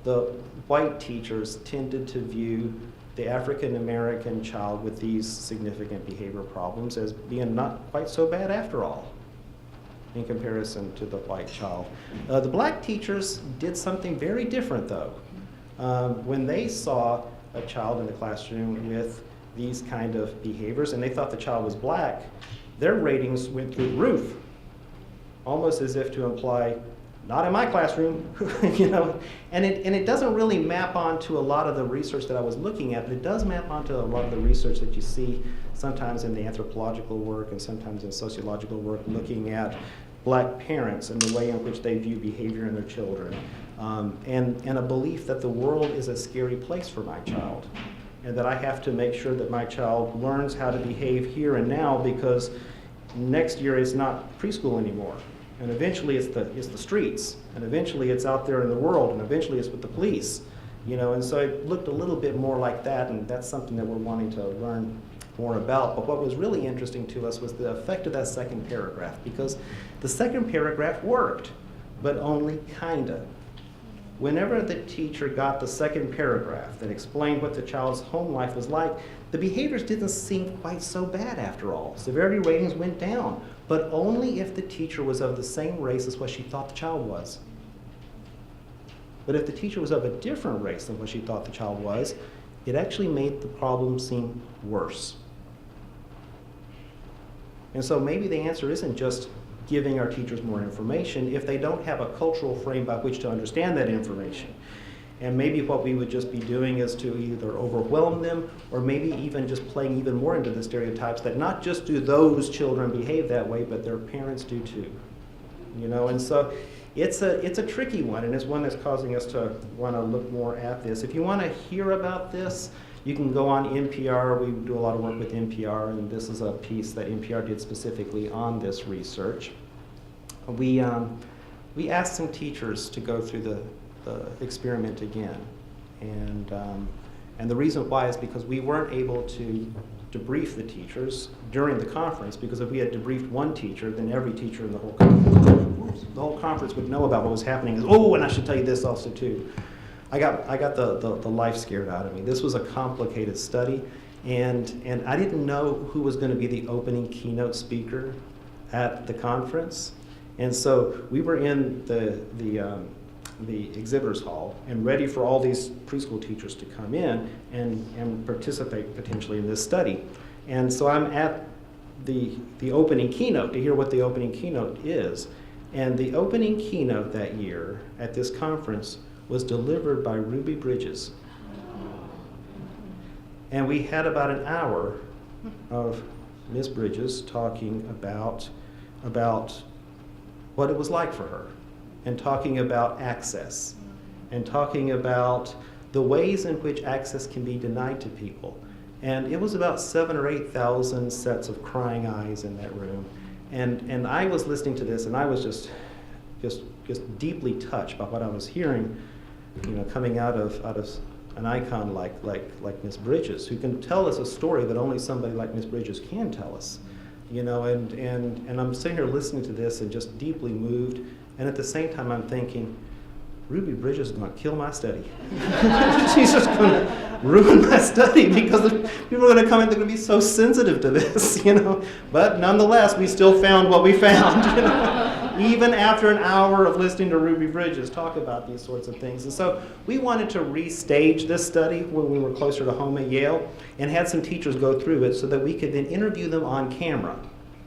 The white teachers tended to view the African American child with these significant behavior problems as being not quite so bad after all, in comparison to the white child. The black teachers did something very different, though. When they saw a child in the classroom with these kind of behaviors and they thought the child was black, their ratings went through the roof, almost as if to imply, not in my classroom, you know. And it doesn't really map onto a lot of the research that I was looking at, but it does map onto a lot of the research that you see sometimes in the anthropological work and sometimes in sociological work, looking at black parents and the way in which they view behavior in their children, and a belief that the world is a scary place for my child, and that I have to make sure that my child learns how to behave here and now, because next year is not preschool anymore. And eventually it's the streets, and eventually it's out there in the world, and eventually it's with the police, you know. And so it looked a little bit more like that, and that's something that we're wanting to learn more about. But what was really interesting to us was the effect of that second paragraph, because the second paragraph worked, but only kinda. Whenever the teacher got the second paragraph that explained what the child's home life was like, the behaviors didn't seem quite so bad after all. Severity ratings went down, but only if the teacher was of the same race as what she thought the child was. But if the teacher was of a different race than what she thought the child was, it actually made the problem seem worse. And so maybe the answer isn't just giving our teachers more information if they don't have a cultural frame by which to understand that information. And maybe what we would just be doing is to either overwhelm them, or maybe even just playing even more into the stereotypes that not just do those children behave that way, but their parents do too. You know, and so it's a tricky one, and it's one that's causing us to want to look more at this. If you want to hear about this, you can go on NPR. We do a lot of work with NPR, and this is a piece that NPR did specifically on this research. We asked some teachers to go through the experiment again, and the reason why is because we weren't able to debrief the teachers during the conference, because if we had debriefed one teacher, then every teacher in the whole conference would know about what was happening. Oh, and I should tell you this also too. I got the life scared out of me. This was a complicated study, and I didn't know who was going to be the opening keynote speaker at the conference, and so we were in the exhibitors hall and ready for all these preschool teachers to come in and participate potentially in this study. And so I'm at the opening keynote to hear what the opening keynote is. And the opening keynote that year at this conference was delivered by Ruby Bridges. And we had about an hour of Miss Bridges talking about what it was like for her, and talking about access, and talking about the ways in which access can be denied to people. And it was about 7,000 or 8,000 sets of crying eyes in that room. And I was listening to this, and I was just just deeply touched by what I was hearing, coming out of an icon like Miss Bridges, who can tell us a story that only somebody like Miss Bridges can tell us. And I'm sitting here listening to this and just deeply moved, and at the same time I'm thinking, Ruby Bridges is going to kill my study. She's just going to ruin my study because people are going to come in, they're going to be so sensitive to this, But nonetheless, we still found what we found, Even after an hour of listening to Ruby Bridges talk about these sorts of things. And so we wanted to restage this study when we were closer to home at Yale and had some teachers go through it so that we could then interview them on camera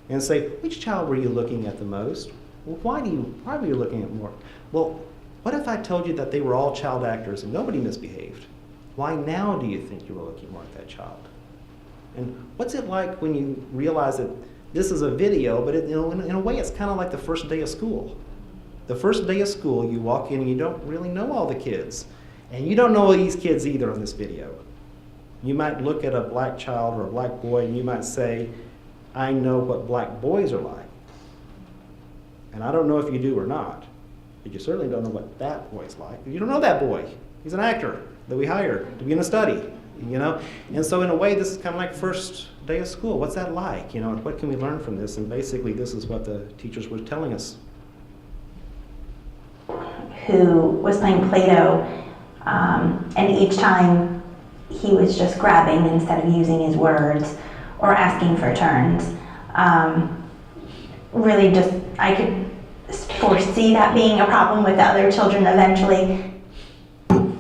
and say, which child were you looking at the most? Well, why were you looking at more? Well, what if I told you that they were all child actors and nobody misbehaved? Why now do you think you were looking more at that child? And what's it like when you realize that this is a video, but in a way it's kind of like the first day of school. The first day of school, you walk in and you don't really know all the kids. And you don't know these kids either on this video. You might look at a black child or a black boy and you might say, I know what black boys are like. And I don't know if you do or not. But you certainly don't know what that boy's like. You don't know that boy. He's an actor that we hired to be in a study, And so in a way, this is kind of like first day of school. What's that like, And what can we learn from this? And basically, this is what the teachers were telling us. Who was playing Play-Doh, and each time he was just grabbing instead of using his words or asking for turns. Really just, I could foresee that being a problem with the other children eventually.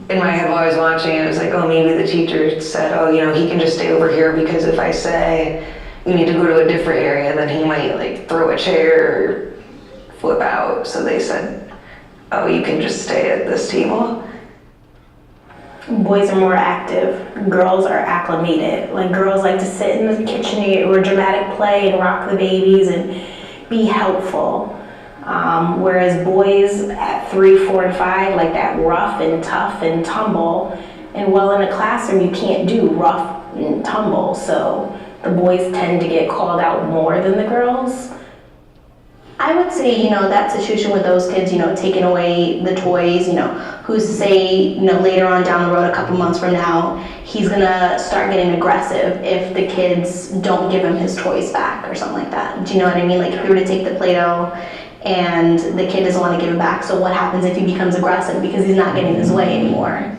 In my head while I was watching, it was like, oh, maybe the teacher said, oh, he can just stay over here because if I say you need to go to a different area, then he might throw a chair or flip out. So they said, oh, you can just stay at this table. Boys are more active. Girls are acclimated. Girls like to sit in the kitchen or dramatic play and rock the babies and be helpful. Whereas boys at 3, 4, and 5 like that rough and tough and tumble. And in a classroom you can't do rough and tumble. So the boys tend to get called out more than the girls. I would say, that situation with those kids, taking away the toys, who's to say, later on down the road, a couple months from now, he's gonna start getting aggressive if the kids don't give him his toys back or something like that. Do you know what I mean? If we were to take the Play-Doh and the kid doesn't want to give it back, so what happens if he becomes aggressive because he's not getting his way anymore?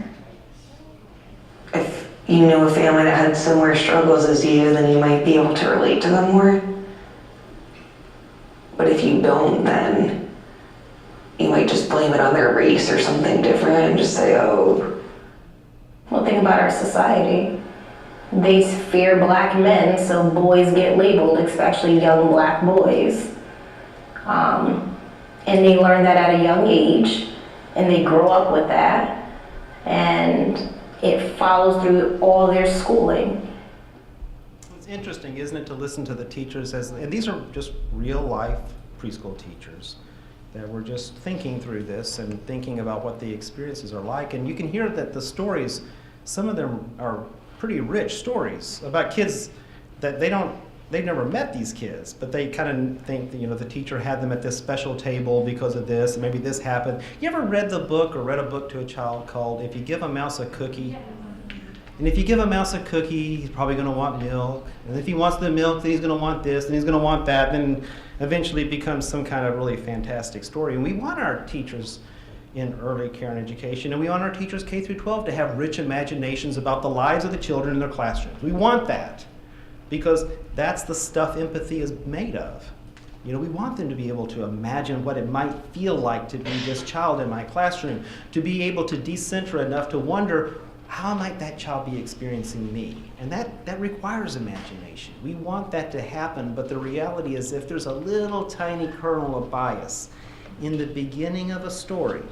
If you knew a family that had similar struggles as you, then you might be able to relate to them more. But if you don't, then you might just blame it on their race or something different and just say, oh. Well, think about our society. They fear black men, so boys get labeled, especially young black boys. And they learn that at a young age, and they grow up with that, and it follows through all their schooling. It's interesting, isn't it, to listen to the teachers, and these are just real-life preschool teachers that were just thinking through this and thinking about what the experiences are like. And you can hear that the stories, some of them are pretty rich stories about kids that they've never met these kids, but they kind of think that, the teacher had them at this special table because of this, and maybe this happened. You ever read a book to a child called If You Give a Mouse a Cookie? And if you give a mouse a cookie, he's probably going to want milk. And if he wants the milk, then he's going to want this, and he's going to want that. And eventually it becomes some kind of really fantastic story. And we want our teachers in early care and education, and we want our teachers K through 12 to have rich imaginations about the lives of the children in their classrooms. We want that because that's the stuff empathy is made of. We want them to be able to imagine what it might feel like to be this child in my classroom, to be able to decenter enough to wonder, how might that child be experiencing me? And that requires imagination. We want that to happen, but the reality is if there's a little tiny kernel of bias in the beginning of a story,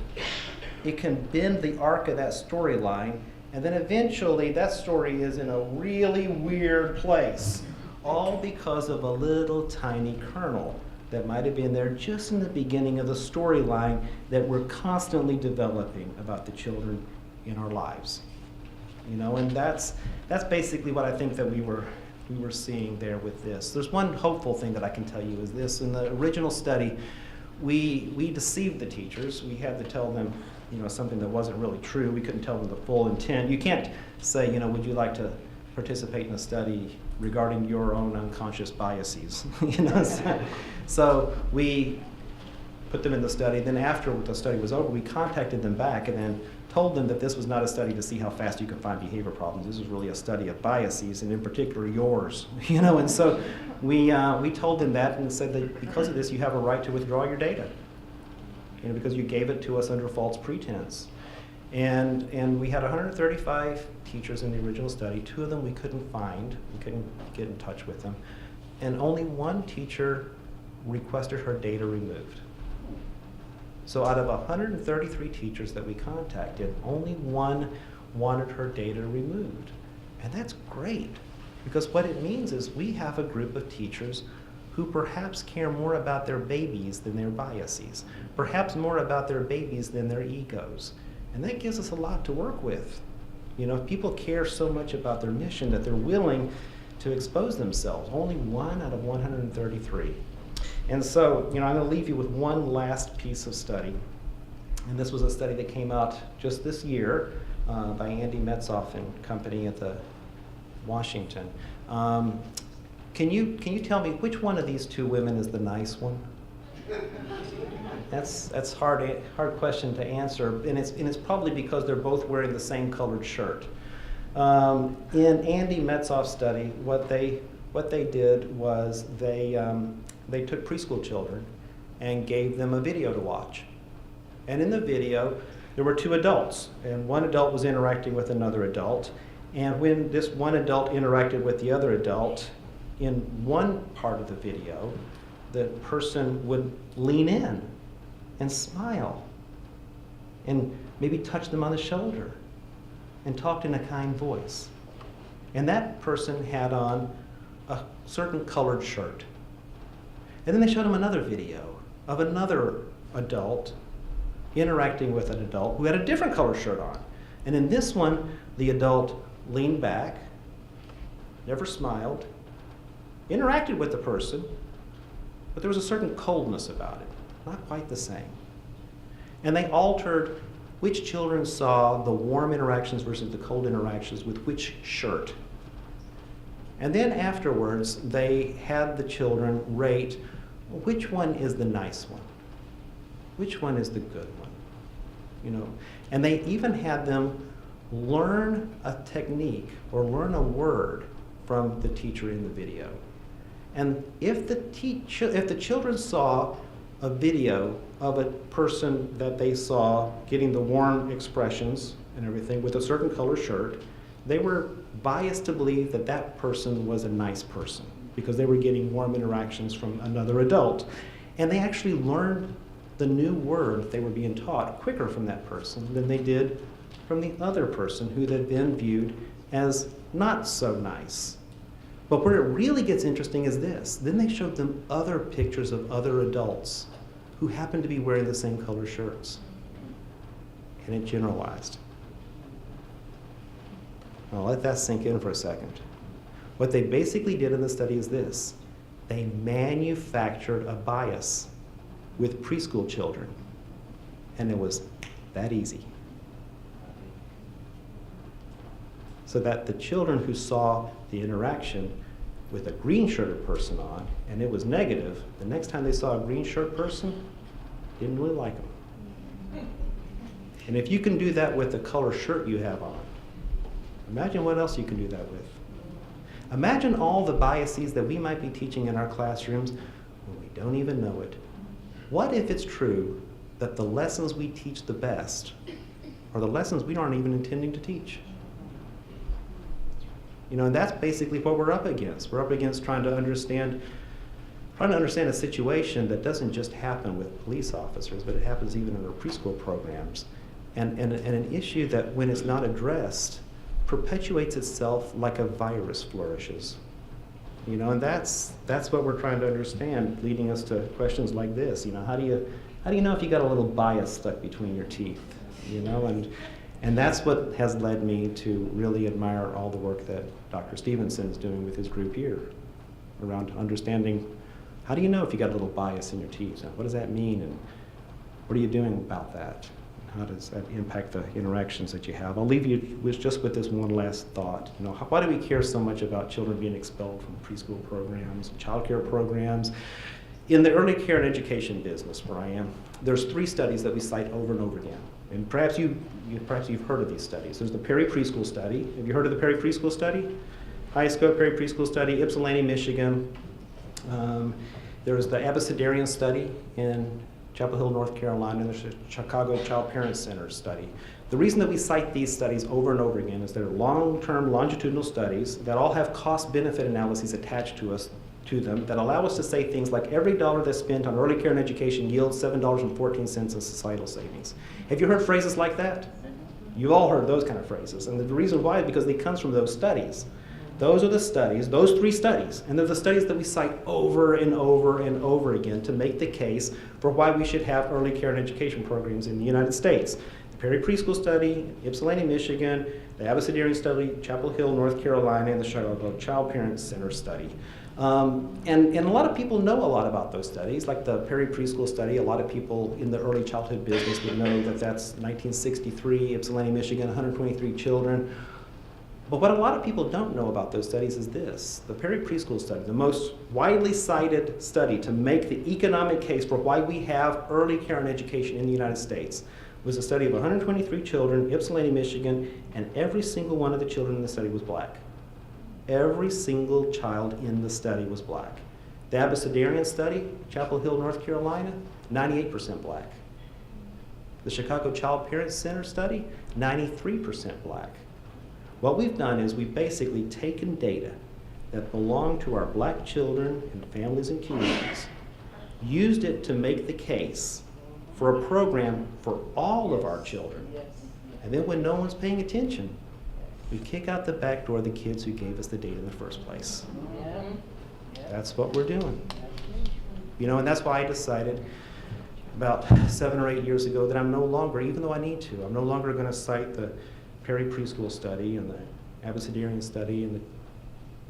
it can bend the arc of that storyline, and then eventually that story is in a really weird place, all because of a little tiny kernel that might have been there just in the beginning of the storyline that we're constantly developing about the children in our lives. And that's basically what I think that we were seeing there with this. There's one hopeful thing that I can tell you is this. In the original study, we deceived the teachers. We had to tell them, something that wasn't really true. We couldn't tell them the full intent. You can't say, would you like to participate in a study regarding your own unconscious biases? So we put them in the study. Then after the study was over, we contacted them back and then told them that this was not a study to see how fast you could find behavior problems. This was really a study of biases, and in particular yours. And so we told them that and said that because of this, you have a right to withdraw your data. Because you gave it to us under false pretense. And we had 135 teachers in the original study. 2 of them we couldn't find. We couldn't get in touch with them. And only 1 teacher requested her data removed. So out of 133 teachers that we contacted, only 1 wanted her data removed. And that's great, because what it means is we have a group of teachers who perhaps care more about their babies than their biases, perhaps more about their babies than their egos. And that gives us a lot to work with. If people care so much about their mission that they're willing to expose themselves, only 1 out of 133. And so, I'm going to leave you with one last piece of study. And this was a study that came out just this year by Andy Metzoff and company at the Washington. Can you tell me which one of these 2 women is the nice one? That's hard question to answer, and it's probably because they're both wearing the same colored shirt. In Andy Metzoff's study, what they did was they took preschool children and gave them a video to watch. And in the video, there were 2 adults, and one adult was interacting with another adult. And when this one adult interacted with the other adult, in one part of the video, the person would lean in and smile and maybe touch them on the shoulder and talked in a kind voice. And that person had on a certain colored shirt. And then they showed him another video of another adult interacting with an adult who had a different color shirt on. And in this one, the adult leaned back, never smiled, interacted with the person, but there was a certain coldness about it, not quite the same. And they altered which children saw the warm interactions versus the cold interactions with which shirt. And then afterwards, they had the children rate which one is the nice one, which one is the good one, And they even had them learn a technique or learn a word from the teacher in the video. And if the children saw a video of a person that they saw getting the warm expressions and everything with a certain color shirt, they were biased to believe that that person was a nice person because they were getting warm interactions from another adult. And they actually learned the new word they were being taught quicker from that person than they did from the other person who had been viewed as not so nice. But where it really gets interesting is this. Then they showed them other pictures of other adults who happened to be wearing the same color shirts. And it generalized. I'll let that sink in for a second. What they basically did in the study is this. They manufactured a bias with preschool children. And it was that easy. So that the children who saw the interaction with a green shirted person on, and it was negative, the next time they saw a green shirt person, didn't really like them. And if you can do that with the color shirt you have on, imagine what else you can do that with. Imagine all the biases that we might be teaching in our classrooms when we don't even know it. What if it's true that the lessons we teach the best are the lessons we aren't even intending to teach? And that's basically what we're up against. We're up against trying to understand a situation that doesn't just happen with police officers, but it happens even in our preschool programs. And an issue that, when it's not addressed, perpetuates itself like a virus flourishes. And that's what we're trying to understand, leading us to questions like this. How do you know if you got a little bias stuck between your teeth? And that's what has led me to really admire all the work that Dr. Stevenson is doing with his group here around understanding How do you know if you got a little bias in your teeth? What does that mean, and what are you doing about that? How does that impact the interactions that you have? I'll leave you with this one last thought. Why do we care so much about children being expelled from preschool programs and child care programs? In the early care and education business where I am, there's 3 studies that we cite over and over again. And perhaps you've heard of these studies. There's the Perry Preschool Study. Have you heard of the Perry Preschool Study? High Scope Perry Preschool Study, Ypsilanti, Michigan. There's the Abecedarian Study in Chapel Hill, North Carolina, and there's the Chicago Child Parent Center study. The reason that we cite these studies over and over again is they're long-term longitudinal studies that all have cost-benefit analyses attached to them that allow us to say things like every dollar that's spent on early care and education yields $7.14 in societal savings. Have you heard phrases like that? You've all heard those kind of phrases, and the reason why is because they come from those studies. Those are the studies, those 3 studies, and they're the studies that we cite over and over and over again to make the case for why we should have early care and education programs in the United States. The Perry Preschool Study, Ypsilanti, Michigan, the Abecedarian Study, Chapel Hill, North Carolina, and the Chicago Child Parent Center study. And a lot of people know a lot about those studies, like the Perry Preschool Study. A lot of people in the early childhood business would know that that's 1963, Ypsilanti, Michigan, 123 children. But what a lot of people don't know about those studies is this. The Perry Preschool Study, the most widely cited study to make the economic case for why we have early care and education in the United States, was a study of 123 children, Ypsilanti, Michigan, and every single one of the children in the study was black. Every single child in the study was black. The Abecedarian Study, Chapel Hill, North Carolina, 98% black. The Chicago Child Parent Center Study, 93% black. What we've done is we've basically taken data that belong to our black children and families and communities, used it to make the case for a program for all of our children. And then when no one's paying attention, we kick out the back door the kids who gave us the data in the first place. That's what we're doing. And that's why I decided about 7 or 8 years ago that I'm no longer, even though I need to, I'm no longer going to cite the Perry Preschool Study and the Abecedarian Study and the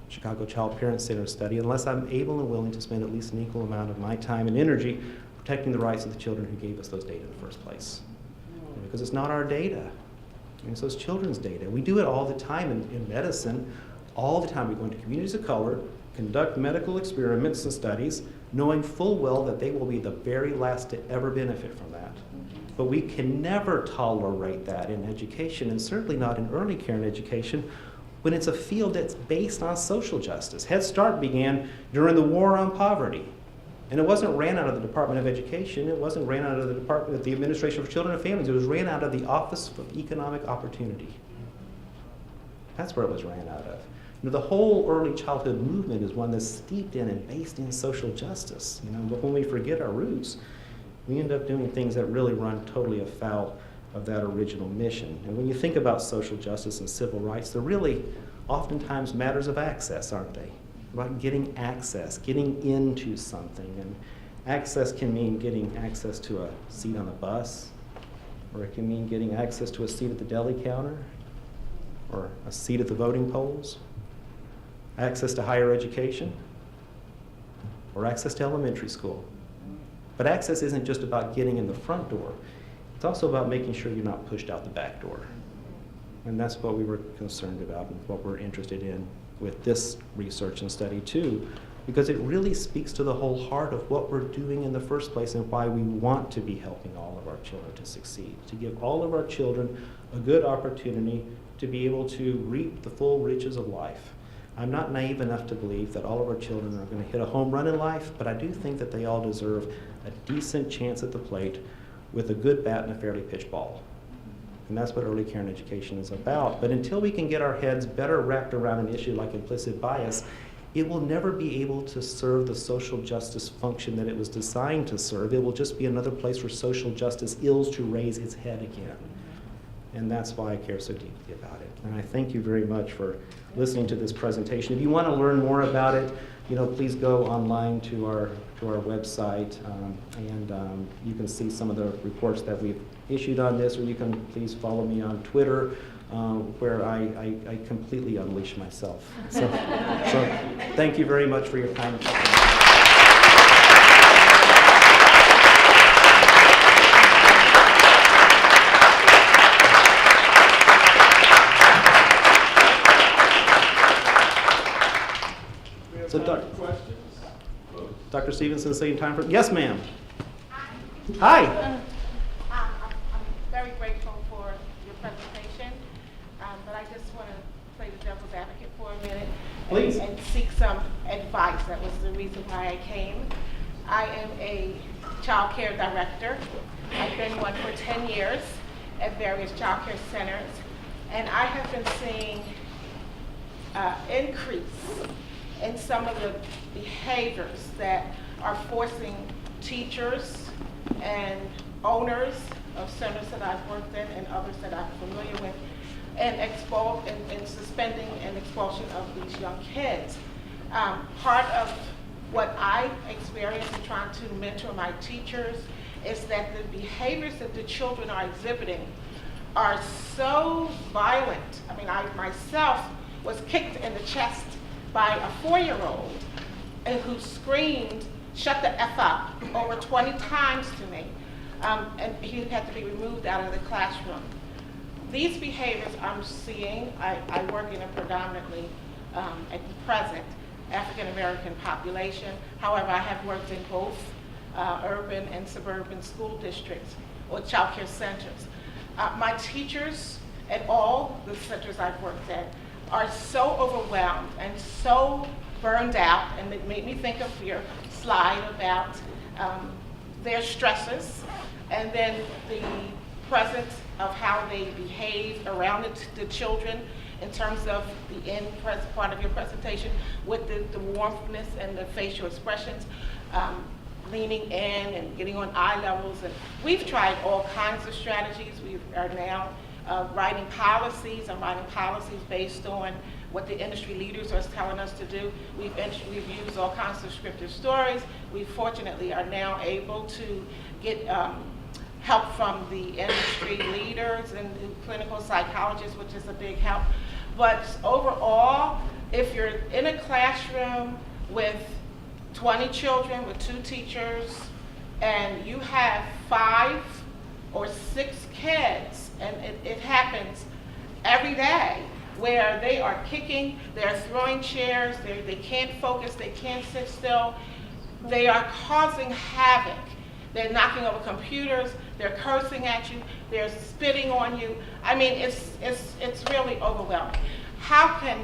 Chicago Child Parent Center Study unless I'm able and willing to spend at least an equal amount of my time and energy protecting the rights of the children who gave us those data in the first place. Because it's not our data. It's those children's data. We do it all the time in medicine. All the time we go into communities of color, conduct medical experiments and studies, knowing full well that they will be the very last to ever benefit from that. But we can never tolerate that in education, and certainly not in early care and education, when it's a field that's based on social justice. Head Start began during the War on Poverty. And it wasn't ran out of the Department of Education. It wasn't ran out of the Administration for Children and Families. It was ran out of the Office of Economic Opportunity. That's where it was ran out of. The whole early childhood movement is one that's steeped in and based in social justice. But when we forget our roots, we end up doing things that really run totally afoul of that original mission. And when you think about social justice and civil rights, they're really oftentimes matters of access, aren't they? About getting access, getting into something. And access can mean getting access to a seat on a bus, or it can mean getting access to a seat at the deli counter, or a seat at the voting polls, access to higher education, or access to elementary school. But access isn't just about getting in the front door. It's also about making sure you're not pushed out the back door. And that's what we were concerned about and what we're interested in with this research and study too, because it really speaks to the whole heart of what we're doing in the first place and why we want to be helping all of our children to succeed, to give all of our children a good opportunity to be able to reap the full riches of life. I'm not naive enough to believe that all of our children are going to hit a home run in life, but I do think that they all deserve a decent chance at the plate with a good bat and a fairly pitched ball. And that's what early care and education is about. But until we can get our heads better wrapped around an issue like implicit bias, it will never be able to serve the social justice function that it was designed to serve. It will just be another place for social justice ills to raise its head again. And that's why I care so deeply about it. And I thank you very much for listening to this presentation. If you want to learn more about it, please go online to our website, and you can see some of the reports that we've issued on this, or you can please follow me on Twitter, where I completely unleash myself. So thank you very much for your time. So, Dr. Stevenson, saying time for, yes, ma'am. Hi. I'm very grateful for your presentation, but I just want to play the devil's advocate for a minute. Please. And seek some advice. That was the reason why I came. I am a child care director. I've been one for 10 years at various child care centers, and I have been seeing increase in some of the behaviors that are forcing teachers and owners of centers that I've worked in and others that I'm familiar with, and suspending and expulsion of these young kids. Part of what I experience in trying to mentor my teachers is that the behaviors that the children are exhibiting are so violent. I mean, I myself was kicked in the chest by a 4-year-old who screamed, "Shut the F up," over 20 times to me. And he had to be removed out of the classroom. These behaviors I'm seeing, I work in a predominantly, at the present, African American population. However, I have worked in both urban and suburban school districts or child care centers. My teachers at all the centers I've worked at are so overwhelmed and so burned out, and it made me think of your slide about their stresses and then the presence of how they behave around the children in terms of the end part of your presentation with the warmthness and the facial expressions, leaning in and getting on eye levels. And we've tried all kinds of strategies. We are now writing policies. I'm writing policies based on what the industry leaders are telling us to do. We've used all kinds of scripted stories. We fortunately are now able to get help from the industry leaders and the clinical psychologists, which is a big help. But overall, if you're in a classroom with 20 children with 2 teachers and you have 5 or 6 kids, and it happens every day, where they are kicking, they're throwing chairs, they can't focus, they can't sit still, they are causing havoc. They're knocking over computers, they're cursing at you, they're spitting on you. I mean, it's really overwhelming. How can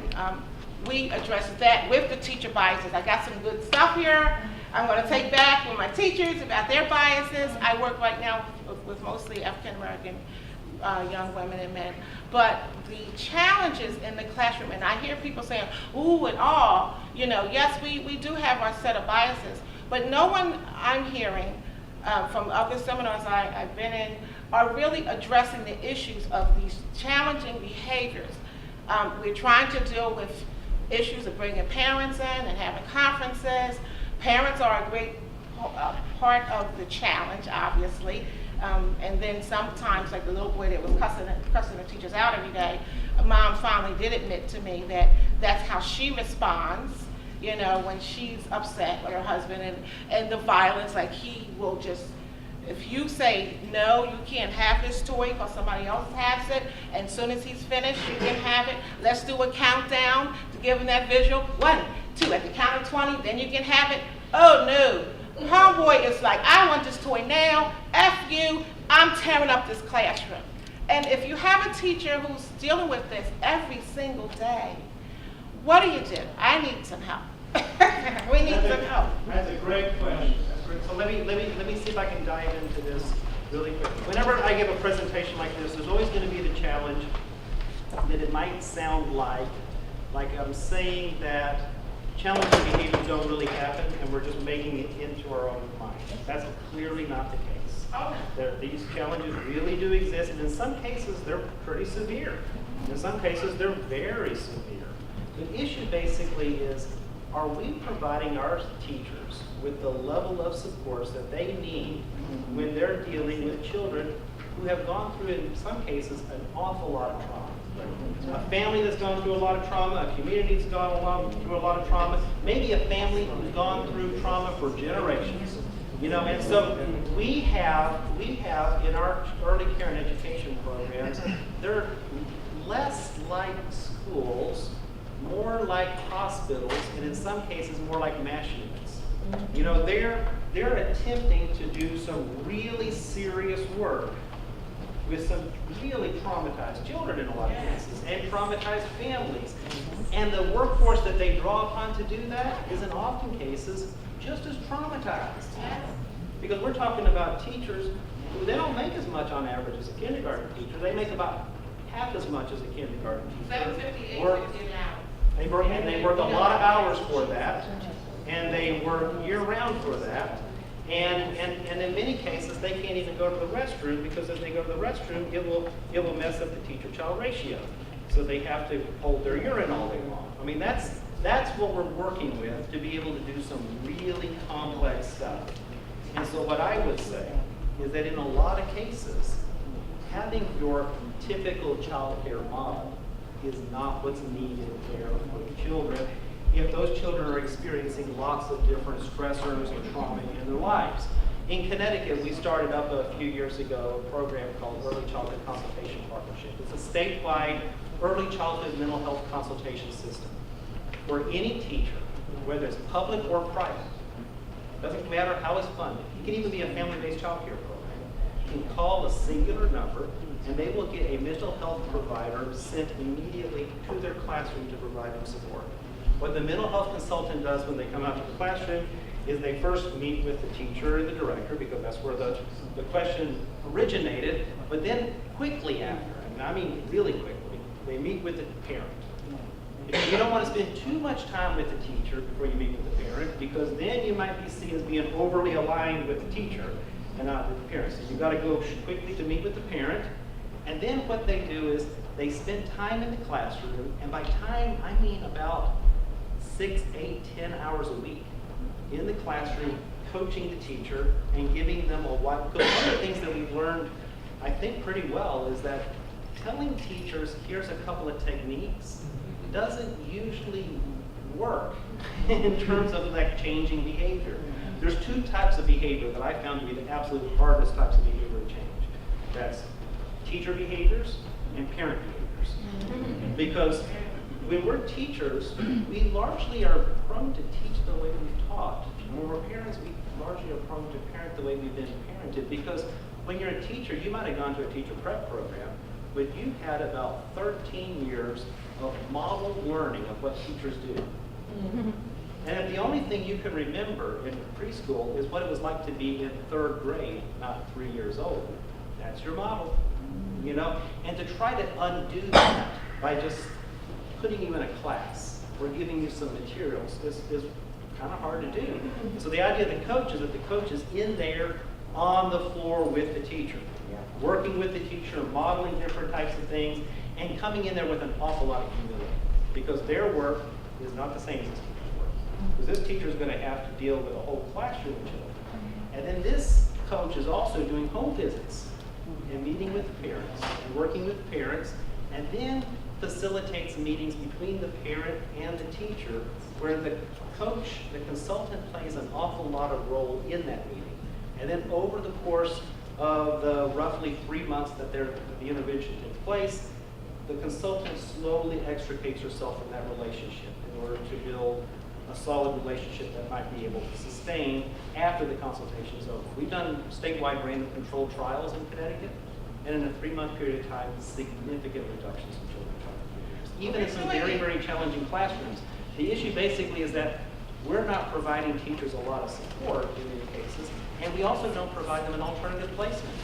we address that with the teacher biases? I got some good stuff here. I'm going to take back with my teachers about their biases. I work right now with mostly African American young women and men. But the challenges in the classroom, and I hear people saying, ooh and all, you know, yes, we do have our set of biases, but no one I'm hearing from other seminars I've been in are really addressing the issues of these challenging behaviors. We're trying to deal with issues of bringing parents in and having conferences. Parents are a great part of the challenge, obviously. And then sometimes, like the little boy that was cussing the teachers out every day, Mom finally did admit to me that that's how she responds, you know, when she's upset with her husband, and the violence, like he will just, if you say, no, you can't have this toy because somebody else has it, and as soon as he's finished, you can have it. Let's do a countdown to give him that visual. 1, 2, at the count of 20, then you can have it. Oh no. Homeboy is like, I want this toy now, F you, I'm tearing up this classroom. And if you have a teacher who's dealing with this every single day, what do you do? I need some help. We need some help. That's a great question. So let me see if I can dive into this really quick. Whenever I give a presentation like this, there's always going to be the challenge that it might sound like I'm saying that challenging behaviors don't really happen and we're just making it into our own mind. That's clearly not the case. These challenges really do exist, and in some cases they're pretty severe. In some cases they're very severe. The issue basically is, are we providing our teachers with the level of supports that they need when they're dealing with children who have gone through, in some cases, an awful lot of trauma? A family that's gone through a lot of trauma, a community that's gone through a lot of trauma, maybe a family who's gone through trauma for generations. You know, and so we have in our early care and education programs, they're less like schools more like hospitals, and in some cases more like MASH units. You know, they're attempting to do some really serious work with some really traumatized children in a lot of cases, and traumatized families. And the workforce that they draw upon to do that is in often cases just as traumatized. Because we're talking about teachers who they don't make as much on average as a kindergarten teacher. They make about half as much as a kindergarten teacher. 750, 850 an hour. They work a lot of hours for that, and they work year-round for that. And in many cases, they can't even go to the restroom, because if they go to the restroom, it will mess up the teacher-child ratio. So they have to hold their urine all day long. I mean, that's what we're working with to be able to do some really complex stuff. And so what I would say is that in a lot of cases, having your typical child care model is not what's needed there for children if those children are experiencing lots of different stressors and trauma in their lives. In Connecticut, we started up a few years ago a program called Early Childhood Consultation Partnership. It's a statewide early childhood mental health consultation system where any teacher, whether it's public or private, doesn't matter how it's funded, it can even be a family-based child care program, can call a singular number and they will get a mental health provider sent immediately to their classroom to provide them support. What the mental health consultant does when they come out to the classroom is they first meet with the teacher and the director, because that's where the question originated, but then quickly after, and I mean really quickly, they meet with the parent. You don't want to spend too much time with the teacher before you meet with the parent, because then you might be seen as being overly aligned with the teacher and not with the parent. So you've got to go quickly to meet with the parent. And then what they do is they spend time in the classroom, and by time I mean about 6, 8, 10 hours a week in the classroom, coaching the teacher and giving them a wide, because one of the things that we've learned, I think pretty well, is that telling teachers, here's a couple of techniques, doesn't usually work in terms of like changing behavior. There's two types of behavior that I found to be the absolute hardest types of behavior to change. That's teacher behaviors and parent behaviors. Because when we're teachers, we largely are prone to teach the way we've taught. When we're parents, we largely are prone to parent the way we've been parented. Because when you're a teacher, you might have gone to a teacher prep program, but you've had about 13 years of model learning of what teachers do. And if the only thing you can remember in preschool is what it was like to be in 3rd grade, not 3 years old, that's your model. You know, and to try to undo that by just putting you in a class or giving you some materials is kind of hard to do. So the idea of the coach is that the coach is in there on the floor with the teacher, working with the teacher, modeling different types of things, and coming in there with an awful lot of humility, because their work is not the same as this teacher's work. Because this teacher is going to have to deal with a whole classroom of children. And then this coach is also doing home visits and meeting with the parents and working with the parents, and then facilitates meetings between the parent and the teacher, where the coach, the consultant, plays an awful lot of role in that meeting. And then over the course of the roughly 3 months that the intervention takes place, the consultant slowly extricates herself from that relationship in order to build a solid relationship that might be able to sustain after the consultation is over. We've done statewide random controlled trials in Connecticut, and in a 3-month period of time, significant reductions in children's child behaviors, even in some very, very challenging classrooms. The issue basically is that we're not providing teachers a lot of support in many cases, and we also don't provide them an alternative placement.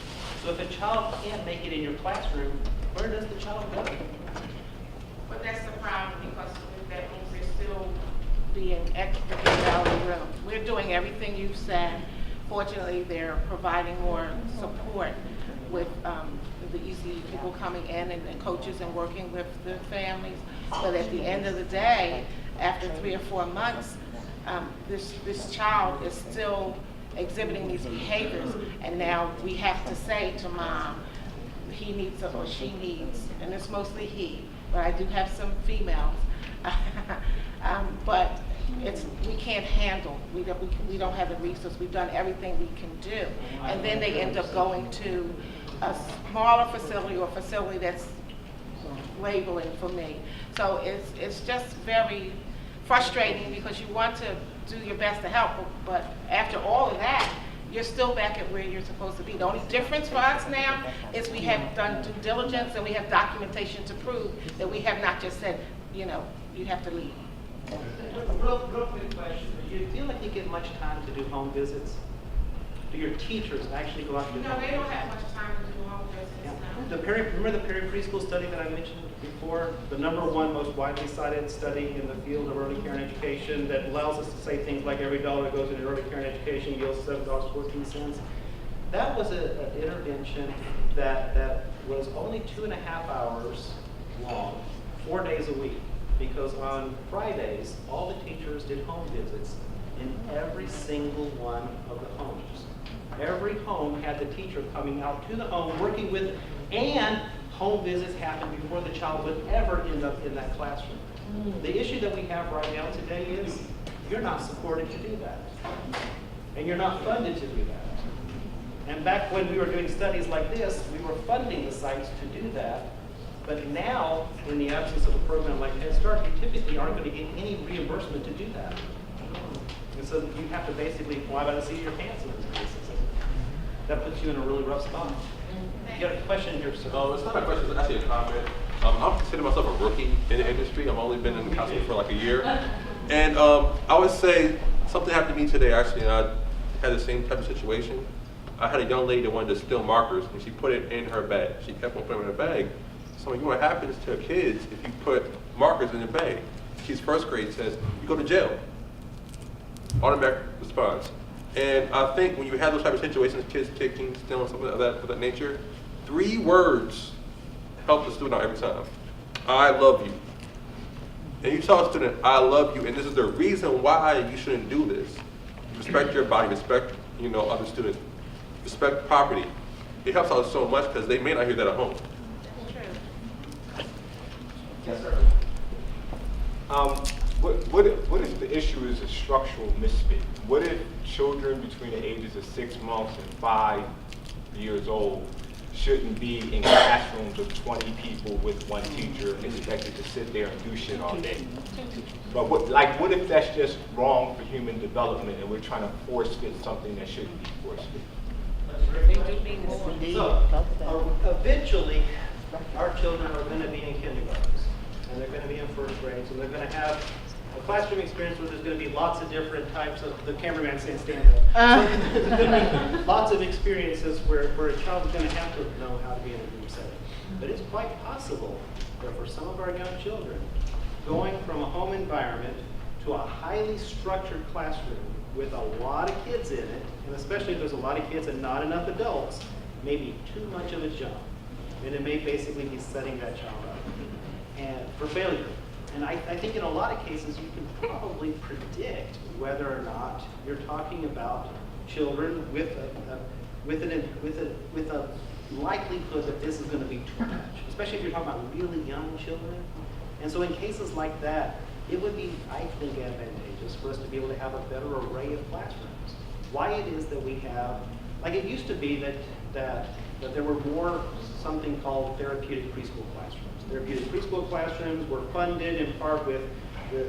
So if a child can't make it in your classroom, where does the child go? But that's the problem, because that means they're still being extricated out of the room. We're doing everything you've said. Fortunately, they're providing more support with the ECE people coming in and coaches and working with the families. But at the end of the day, after 3 or 4 months, this child is still exhibiting these behaviors, and now we have to say to mom, he needs or she needs, and it's mostly he, but I do have some females. But we can't handle, we don't have the resources. We've done everything we can do, and then they end up going to a smaller facility or a facility that's labeling for me. So it's just very frustrating because you want to do your best to help, but after all of that, you're still back at where you're supposed to be. The only difference for us now is we have done due diligence and we have documentation to prove that we have not just said, you know, you have to leave. Real quick question. Do you feel like you get much time to do home visits? Do your teachers actually go out and do home visits? No, they don't have much time to do home visits Yeah. now. Remember the Perry preschool study that I mentioned before? The number one most widely cited study in the field of early care and education that allows us to say things like every dollar that goes into early care and education yields $7.14. That was an intervention that was only 2.5 hours long, 4 days a week. Because on Fridays, all the teachers did home visits in every single one of the homes. Every home had the teacher coming out to the home, working with, and home visits happened before the child would ever end up in that classroom. The issue that we have right now today is you're not supported to do that. And you're not funded to do that. And back when we were doing studies like this, we were funding the sites to do that. But now, in the absence of a program like Head Start, you typically aren't going to get any reimbursement to do that. And so you have to basically fly by the seat of your pants in those cases. That puts you in a really rough spot. You got a question here, sir? It's not a question, it's actually a comment. I'm considering myself a rookie in the industry. I've only been in counseling for like a year. And I would say something happened to me today, actually, and I had the same type of situation. I had a young lady that wanted to steal markers, and she put it in her bag. She kept on putting them in her bag. So you know what happens to kids if you put markers in your bag? She's first grade, says, you go to jail. Automatic response. And I think when you have those type of situations, kids kicking, stealing, something of that nature, 3 words help the student out every time. I love you. And you tell a student, I love you, and this is the reason why you shouldn't do this. Respect your body, respect, other students, respect property. It helps out so much because they may not hear that at home. Yes, sir. What if the issue is a structural misfit? What if children between the ages of 6 months and 5 years old shouldn't be in classrooms of 20 people with one teacher expected to sit there and do shit all day? But what if that's just wrong for human development and we're trying to force fit something that shouldn't be force fit? So, eventually, our children are going to be in kindergartens, and they're going to be in first grades, and they're going to have a classroom experience where there's going to be lots of different types of, the cameraman saying stand up. So there's going to be lots of experiences where a child is going to have to know how to be in a group setting. But it's quite possible that for some of our young children, going from a home environment to a highly structured classroom with a lot of kids in it, and especially if there's a lot of kids and not enough adults, may be too much of a jump. And it may basically be setting that child up and for failure. And I think in a lot of cases you can probably predict whether or not you're talking about children with a likelihood that this is going to be too much, especially if you're talking about really young children. And so in cases like that, it would be, I think, advantageous for us to be able to have a better array of classrooms. Why it is that we have, like it used to be that there were more something called therapeutic preschool classrooms. Therapeutic preschool classrooms were funded in part with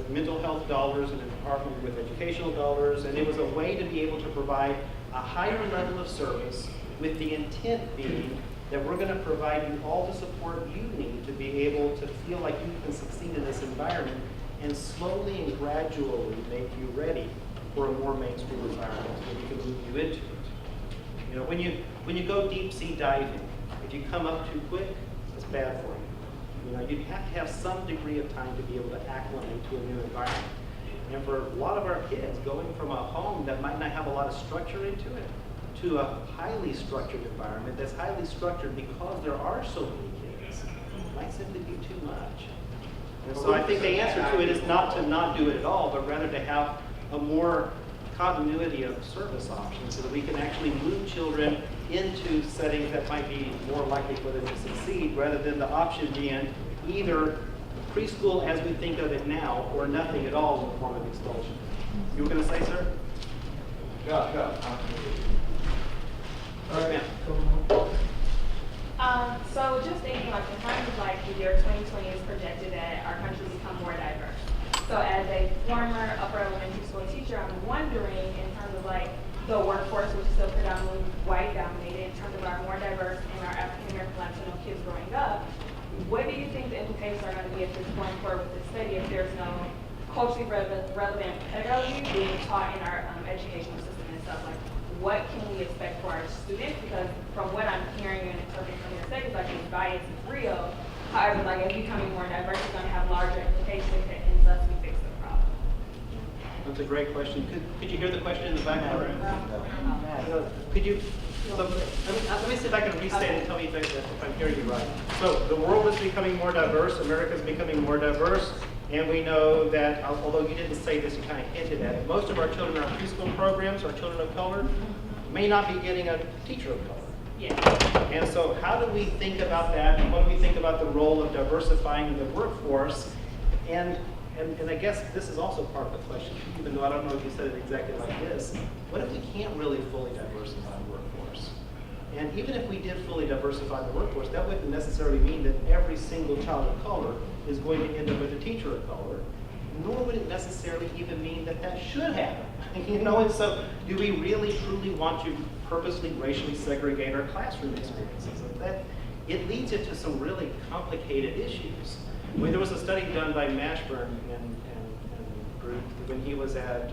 mental health dollars and in part with educational dollars, and it was a way to be able to provide a higher level of service with the intent being that we're going to provide you all the support you need to be able to feel like you can succeed in this environment and slowly and gradually make you ready for a more mainstream environment where we can move you into it. When you go deep sea diving, if you come up too quick, it's bad for you. You have to have some degree of time to be able to acclimate to a new environment. And for a lot of our kids, going from a home that might not have a lot of structure into it to a highly structured environment that's highly structured because there are so many kids might simply be too much. And so I think the answer to it is not to not do it at all, but rather to have a more continuity of service options so that we can actually move children into settings that might be more likely for them to succeed, rather than the option being either preschool as we think of it now or nothing at all in the form of expulsion. You were going to say, sir? Go. All right, ma'am. So just thinking, like, in terms of like the year 2020 the workforce, which is still predominantly white dominated, in terms of our more diverse and our African American Latino kids growing up, what do you think the implications are going to be at this point forward with this study if there's no culturally relevant pedagogy being taught in our educational system and stuff? Like, what can we expect for our students? Because from what I'm hearing and interpreting from your studies, like this bias is real. However, like as becoming more diverse, it's going to have larger implications, and thus we fix the problem. That's a great question. Could you hear the question in the background? Could you, so, let me see if I can restate it and tell me if I'm hearing you right. So the world is becoming more diverse, America's becoming more diverse, and we know that, although you didn't say this, you kind of hinted at it, most of our children in our preschool programs, our children of color, may not be getting a teacher of color. Yeah. And so how do we think about that, and what do we think about the role of diversifying the workforce? And I guess this is also part of the question, even though I don't know if you said it exactly like this. What if we can't really fully diversify the workforce? And even if we did fully diversify the workforce, that wouldn't necessarily mean that every single child of color is going to end up with a teacher of color, nor would it necessarily even mean that that should happen. You know, and so do we really truly want to purposely racially segregate our classroom experiences? Like that, it leads into some really complicated issues. I mean, there was a study done by Mashburn and group when he was at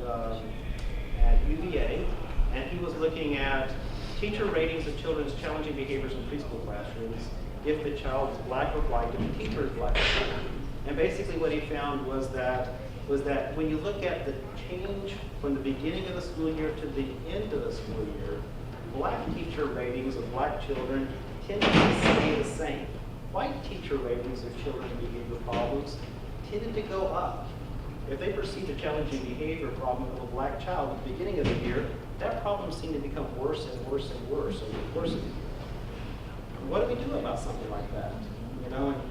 UVA, and he was looking at teacher ratings of children's challenging behaviors in preschool classrooms if the child is black or white and the teacher is black or white. And basically what he found was that when you look at the change from the beginning of the school year to the end of the school year, black teacher ratings of black children tended to stay the same. White teacher ratings of children with behavior problems tended to go up. If they perceived a challenging behavior problem of a black child at the beginning of the year, that problem seemed to become worse and worse and worse over the course of the year. What do we do about something like that? You know, and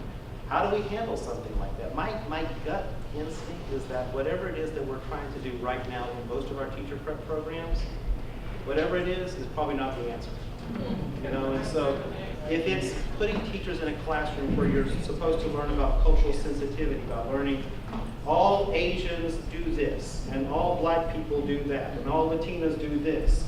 how do we handle something like that? My gut instinct is that whatever it is that we're trying to do right now in most of our teacher prep programs, whatever it is probably not the answer. You know, and so if it's putting teachers in a classroom where you're supposed to learn about cultural sensitivity, about learning all Asians do this, and all black people do that, and all Latinos do this,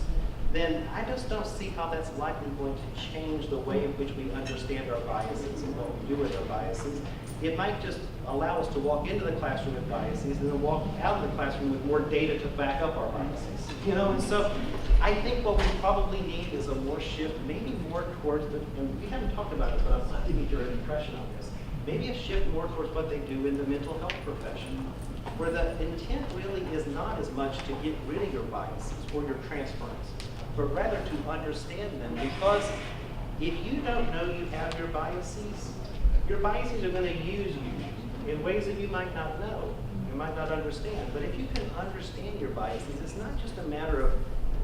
then I just don't see how that's likely going to change the way in which we understand our biases and what we do with our biases. It might just allow us to walk into the classroom with biases and then walk out of the classroom with more data to back up our biases. You know, and so I think what we probably need is a more shift, maybe more towards the, and we haven't talked about it, but I'd like to get your impression on this. Maybe a shift more towards what they do in the mental health profession, where the intent really is not as much to get rid of your biases or your transferences, but rather to understand them. Because if you don't know you have your biases are going to use you in ways that you might not know, you might not understand. But if you can understand your biases, it's not just a matter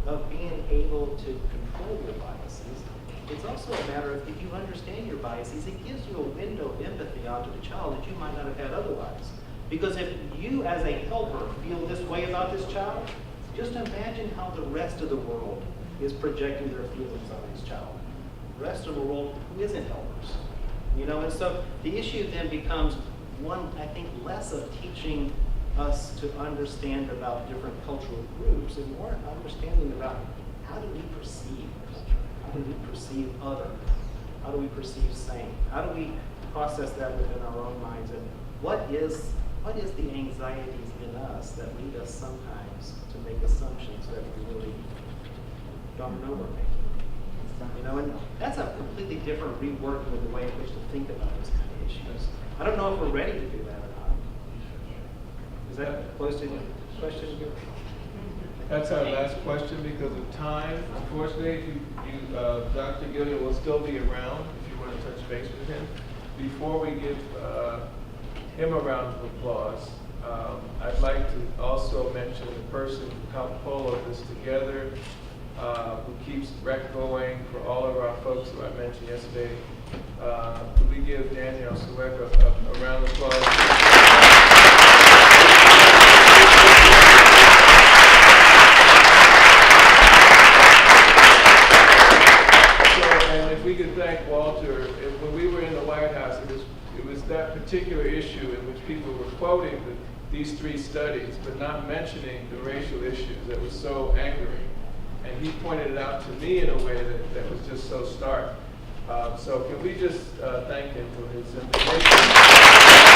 of being able to control your biases. It's also a matter of, if you understand your biases, it gives you a window of empathy onto the child that you might not have had otherwise. Because if you as a helper feel this way about this child, just imagine how the rest of the world is projecting their feelings on this child. The rest of the world who isn't helpers. You know, and so the issue then becomes one, I think, less of teaching us to understand about different cultural groups and more understanding about how do we perceive culture, how do we perceive other, how do we perceive same, how do we process that within our own minds, and what is the anxieties in us that lead us sometimes to make assumptions that we really don't know we're making. You know, and that's a completely different reworking of the way in which to think about this kind of issues. I don't know if we're ready to do that or not. Is that close to the question? That's our last question because of time. Unfortunately, Dr. Gilliam will still be around if you want to touch base with him. Before we give him a round of applause, I'd like to also mention the person who helped pull all of this together, who keeps rec going for all of our folks who I mentioned yesterday. Could we give Danielle Sueca a round of applause? And if we could thank Walter, when we were in the White House, it was that particular issue in which people were quoting these three studies, but not mentioning the racial issues that was so angering. and he pointed it out to me in a way that was just so stark. So can we just thank him for his invitation?